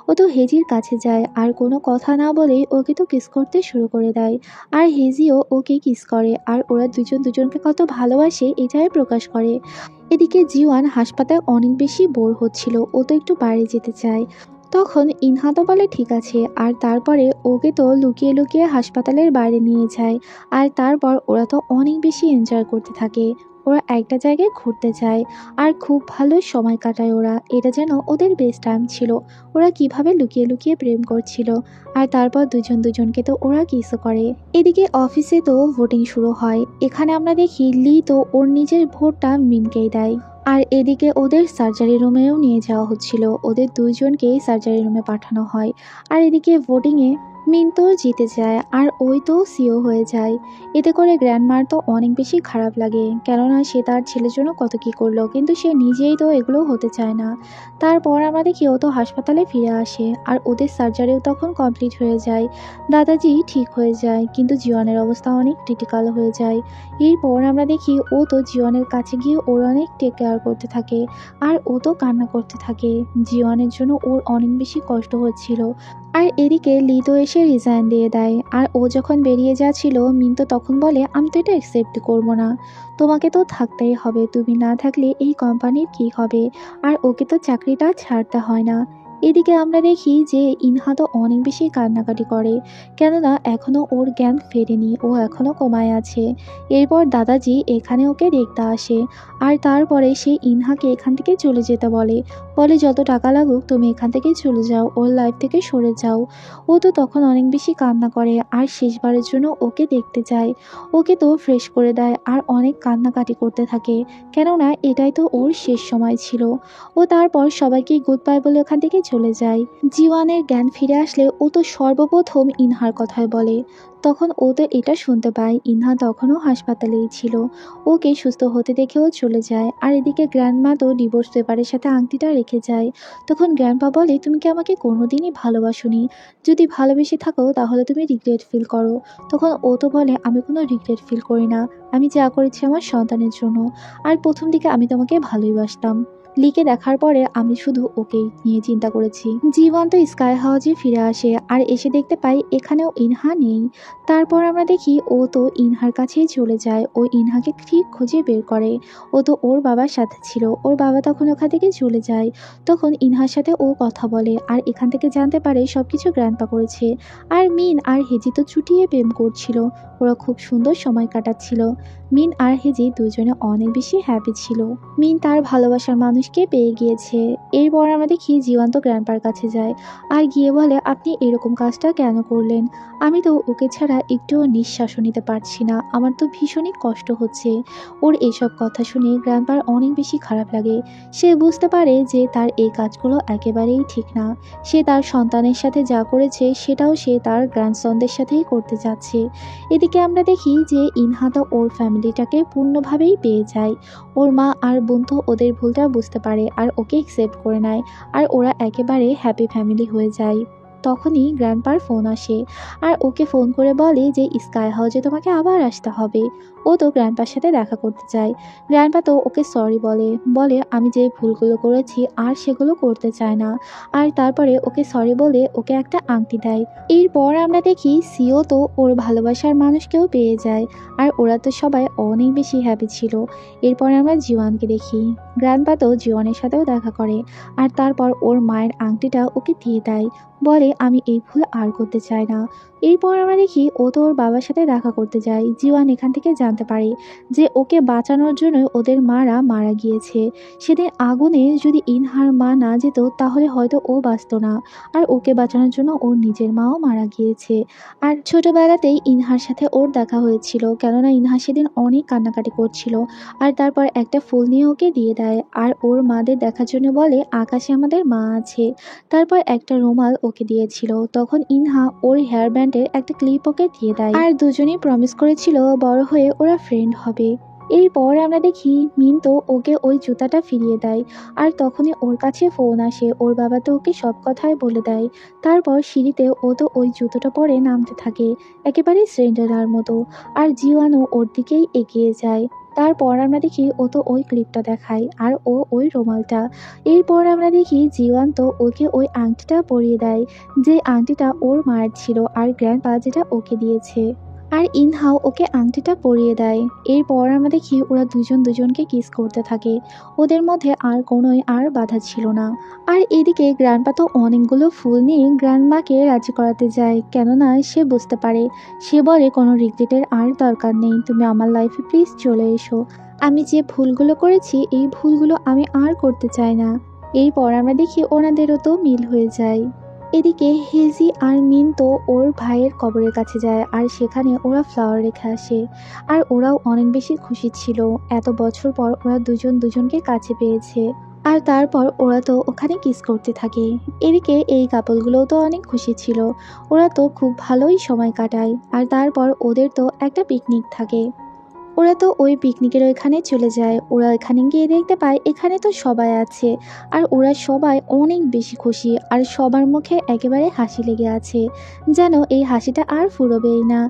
ও তো হেজির কাছে যায়, আর কোনো কথা না বলেই ওকে তো কিস করতে শুরু করে দেয়। আর হেজিও ওকে কিস করে, আর ওরা দুজন দুজনকে কত ভালোবাসে এটাই প্রকাশ করে। এদিকে জিওয়ান হাসপাতালে অনেক বেশি বোর হচ্ছিল, ও তো একটু বাইরে যেতে চায়। তখন ইনহা তো বলে ঠিক আছে, আর তারপরে ওকে তো লুকিয়ে লুকিয়ে হাসপাতালের বাইরে নিয়ে যায়। আর তারপর ওরা তো অনেক বেশি এনজয় করতে থাকে। ওরা একটা জায়গায় ঘুরতে যায়, আর খুব ভালো সময় কাটায় ওরা। এটা যেন ওদের বেস্ট টাইম ছিল। ওরা কিভাবে লুকিয়ে লুকিয়ে প্রেম করছিল, আর তারপর দুজন দুজনকে তো ওরা কিসও করে। এদিকে অফিসে তো ভোটিং শুরু হয়। এখানে আমরা দেখি লি তো ওর নিজের ভোটটা মিনকেই দেয়। আর এদিকে ওদের সার্জারি রুমেও নিয়ে যাওয়া হচ্ছিল, ওদের দুইজনকেই সার্জারি রুমে পাঠানো হয়। আর এদিকে ভোটিংয়ে মিন তো জিতে যায় আর ওই তো সিও হয়ে যায়। এতে করে গ্র্যান্ডমার তো অনেক বেশি খারাপ লাগে, কেননা সে তার ছেলের জন্য কত কি করলো, কিন্তু সে নিজেই তো এগুলো হতে চায় না। তারপর আমরা দেখি ও তো হাসপাতালে ফিরে আসে আর ওদের সার্জারিও তখন কমপ্লিট হয়ে যায়। দাদাজি ঠিক হয়ে যায়, কিন্তু জিওয়ানের অবস্থা অনেক ক্রিটিক্যাল হয়ে যায়। এরপর আমরা দেখি ও তো জিওয়ানের কাছে গিয়ে ওর অনেক টেক কেয়ার করতে থাকে আর ও তো কান্না করতে থাকে। জিওয়ানের জন্য ওর অনেক বেশি কষ্ট হচ্ছিল। আর এদিকে লিতো এসে রিজাইন দিয়ে দেয় আর ও যখন বেরিয়ে যাচ্ছিল মিন তো তখন বলে, আমি তো এটা অ্যাকসেপ্ট করবো না, তোমাকে তো থাকতেই হবে, তুমি না থাকলে এই কোম্পানির কি হবে, আর ওকে তো চাকরিটা ছাড়তে হয় না। এদিকে আমরা দেখি যে ইনহা তো অনেক বেশি কান্নাকাটি করে, কেননা এখনো ওর জ্ঞান ফেরেনি, ও এখনো কোমায় আছে। এরপর দাদাজি এখানে ওকে দেখতে আসে আর তারপরে সে ইনহাকে এখান থেকে চলে যেতে বলে। বলে যত টাকা লাগুক তুমি এখান থেকে চলে যাও, ওর লাইফ থেকে সরে যাও। ও তো তখন অনেক বেশি কান্না করে আর শেষবারের জন্য ওকে দেখতে যায়। ওকে তো ফ্রেশ করে দেয় আর অনেক কান্নাকাটি করতে থাকে, কেননা এটাই তো ওর শেষ সময় ছিল। ও তারপর সবাইকে গুড বাই বলে ওখান থেকে চলে যায়। জিওয়ানের জ্ঞান ফিরে আসলে ও তো সর্বপ্রথম ইনহার কথাই বলে। তখন ও তো এটা শুনতে পায় ইনহা তখনও হাসপাতালেই ছিল। ওকে সুস্থ হতে দেখেও চলে যায় আর এদিকে গ্র্যান্ডমা তো ডিভোর্স পেপারের সাথে আংটিটা রেখে যায়। তখন গ্র্যান্ডপা বলে, তুমি কি আমাকে কোনোদিনই ভালোবাসোনি? যদি ভালোবেসে থাকো তাহলে তুমি রিগ্রেট ফিল করো। তখন ও তো বলে, আমি কোনো রিগ্রেট ফিল করি না, আমি যা করেছি আমার সন্তানের জন্য। আর প্রথম দিকে আমি তোমাকে ভালোই বাসতাম, লিকে দেখার পরে আমি শুধু ওকেই নিয়ে চিন্তা করেছি। জীবন তো স্কাই হাউজে ফিরে আসে আর এসে দেখতে পাই এখানেও ইনহা নেই। তারপর আমরা দেখি ও তো ইনহার কাছেই চলে যায়, ও ইনহাকে ঠিক খুঁজে বের করে। ও তো ওর বাবার সাথে ছিল, ওর বাবা তখন ওখান থেকে চলে যায়। তখন ইনহার সাথে ও কথা বলে আর এখান থেকে জানতে পারে সবকিছু গ্র্যান্ডপা করেছে। আর মিন আর হেজি তো চুটিয়ে প্রেম করছিল, ওরা খুব সুন্দর সময় কাটাচ্ছিল। মিন আর হেজি দুজনে অনেক বেশি হ্যাপি ছিল। মিন তার ভালোবাসার মানুষকে পেয়ে গিয়েছে। এরপর আমরা দেখি জীবন্ত গ্র্যান্ডপার কাছে যায় আর গিয়ে বলে, আপনি এরকম কাজটা কেন করলেন? আমি তো ওকে ছাড়া একটুও নিঃশ্বাসও নিতে পারছি না, আমার তো ভীষণই কষ্ট হচ্ছে। ওর এইসব কথা শুনে গ্র্যান্ডপার অনেক বেশি খারাপ লাগে। সে বুঝতে পারে যে তার এই কাজগুলো একেবারেই ঠিক না। সে তার সন্তানের সাথে যা করেছে সেটাও সে তার গ্র্যান্ডসনদের সাথেই করতে যাচ্ছে। এদিকে আমরা দেখি যে ইনহা তো ওর ফ্যামিলিটাকে পূর্ণভাবেই পেয়ে যায়। ওর মা আর বোন তো ওদের ভুলটা বুঝতে পারে আর ওকে অ্যাকসেপ্ট করে নেয় আর ওরা একেবারে হ্যাপি ফ্যামিলি হয়ে যায়। তখনই গ্র্যান্ডপার ফোন আসে আর ওকে ফোন করে বলে যে স্কাই হাউজে তোমাকে আবার আসতে হবে। ও তো গ্র্যান্ডপার সাথে দেখা করতে চায়। গ্র্যান্ডপা তো ওকে সরি বলে, বলে আমি যে ভুলগুলো করেছি আর সেগুলো করতে চায় না। আর তারপরে ওকে সরি বলে ওকে একটা আংটি দেয়। এরপর আমরা দেখি সিও তো ওর ভালোবাসার মানুষকেও পেয়ে যায় আর ওরা তো সবাই অনেক বেশি হ্যাপি ছিল। এরপর আমরা জিওয়ানকে দেখি, গ্র্যান্ডপা তো জিওয়ানের সাথেও দেখা করে আর তারপর ওর মায়ের আংটিটা ওকে দিয়ে দেয়, বলে আমি এই ভুল আর করতে চাই না। এরপর আমরা দেখি ও তো ওর বাবার সাথে দেখা করতে যায়। জিওয়ান এখান থেকে জানতে পারে যে ওকে বাঁচানোর জন্য ওদের মারা মারা গিয়েছে। সেদিন আগুনে যদি ইনহার মা না যেত তাহলে হয়তো ও বাঁচত না, আর ওকে বাঁচানোর জন্য ওর নিজের মাও মারা গিয়েছে। আর ছোটবেলাতেই ইনহার সাথে ওর দেখা হয়েছিল, কেননা ইনহা সেদিন অনেক কান্নাকাটি করছিল। আর তারপর একটা ফুল নিয়ে ওকে দিয়ে দেয় আর ওর মাদের দেখার জন্য বলে আকাশে আমাদের মা আছে। তারপর একটা রুমাল ওকে দিয়েছিল। তখন ইনহা ওর হেয়ার ব্যান্ডের একটা ক্লিপ ওকে দিয়ে দেয় আর দুজনেই প্রমিস করেছিল বড় হয়ে ওরা ফ্রেন্ড হবে। এরপর আমরা দেখি মিন তো ওকে ওই জুতাটা ফিরিয়ে দেয় আর তখনই ওর কাছে ফোন আসে, ওর বাবা তো ওকে সব কথাই বলে দেয়। তারপর সিঁড়িতে ও তো ওই জুতোটা পরে নামতে থাকে, একেবারে সিন্ডারেলার মতো। আর জিওয়ানও ওর দিকেই এগিয়ে যায়। তারপর আমরা দেখি ও তো ওই ক্লিপটা দেখায় আর ও ওই রুমালটা। এরপর আমরা দেখি জিওয়ান তো ওকে ওই আংটিটা পরিয়ে দেয়, যে আংটিটা ওর মায়ের ছিল আর গ্র্যান্ডপা যেটা ওকে দিয়েছে। আর ইনহাও ওকে আংটিটা পরিয়ে দেয়। এরপর আমরা দেখি ওরা দুজন দুজনকে কিস করতে থাকে, ওদের মধ্যে আর কোনোই আর বাধা ছিল না। আর এদিকে গ্র্যান্ডপা তো অনেকগুলো ফুল নিয়ে গ্র্যান্ডমাকে রাজি করাতে যায়, কেননা সে বুঝতে পারে। সে বলে কোনো রিগ্রেটের আর দরকার নেই, তুমি আমার লাইফে প্লিজ চলে এসো, আমি যে ভুলগুলো করেছি এই ভুলগুলো আমি আর করতে চাই না। এরপর আমরা দেখি ওনাদেরও তো মিল হয়ে যায়। এদিকে হেজি আর মিন তো ওর ভাইয়ের কবরের কাছে যায় আর সেখানে ওরা ফ্লাওয়ার রেখে আসে। আর ওরাও অনেক বেশি খুশি ছিল, এত বছর পর ওরা দুজন দুজনকে কাছে পেয়েছে। আর তারপর ওরা তো ওখানে কিস করতে থাকে। এদিকে এই কাপলগুলোও তো অনেক খুশি ছিল, ওরা তো খুব ভালোই সময় কাটায়। আর তারপর ওদের তো একটা পিকনিক থাকে, ওরা তো ওই পিকনিকের ওইখানে চলে যায়। ওরা এখানে গিয়ে দেখতে পায় এখানে তো সবাই আছে, আর ওরা সবাই অনেক বেশি খুশি, আর সবার মুখে একেবারে হাসি লেগে আছে, যেন এই হাসিটা আর ফুরোবেই না।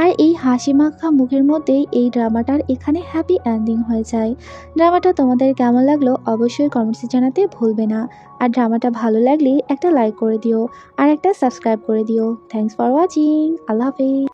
আর এই হাসি মাখা মুখের মধ্যেই এই ড্রামাটার এখানে হ্যাপি এন্ডিং হয়ে যায়। ড্রামাটা তোমাদের কেমন লাগলো অবশ্যই কমেন্টসে জানাতে ভুলবে না। আর ড্রামাটা ভালো লাগলে একটা লাইক করে দিও, আর একটা সাবস্ক্রাইব করে দিও। Thanks for watching. আল্লাহ হাফেজ।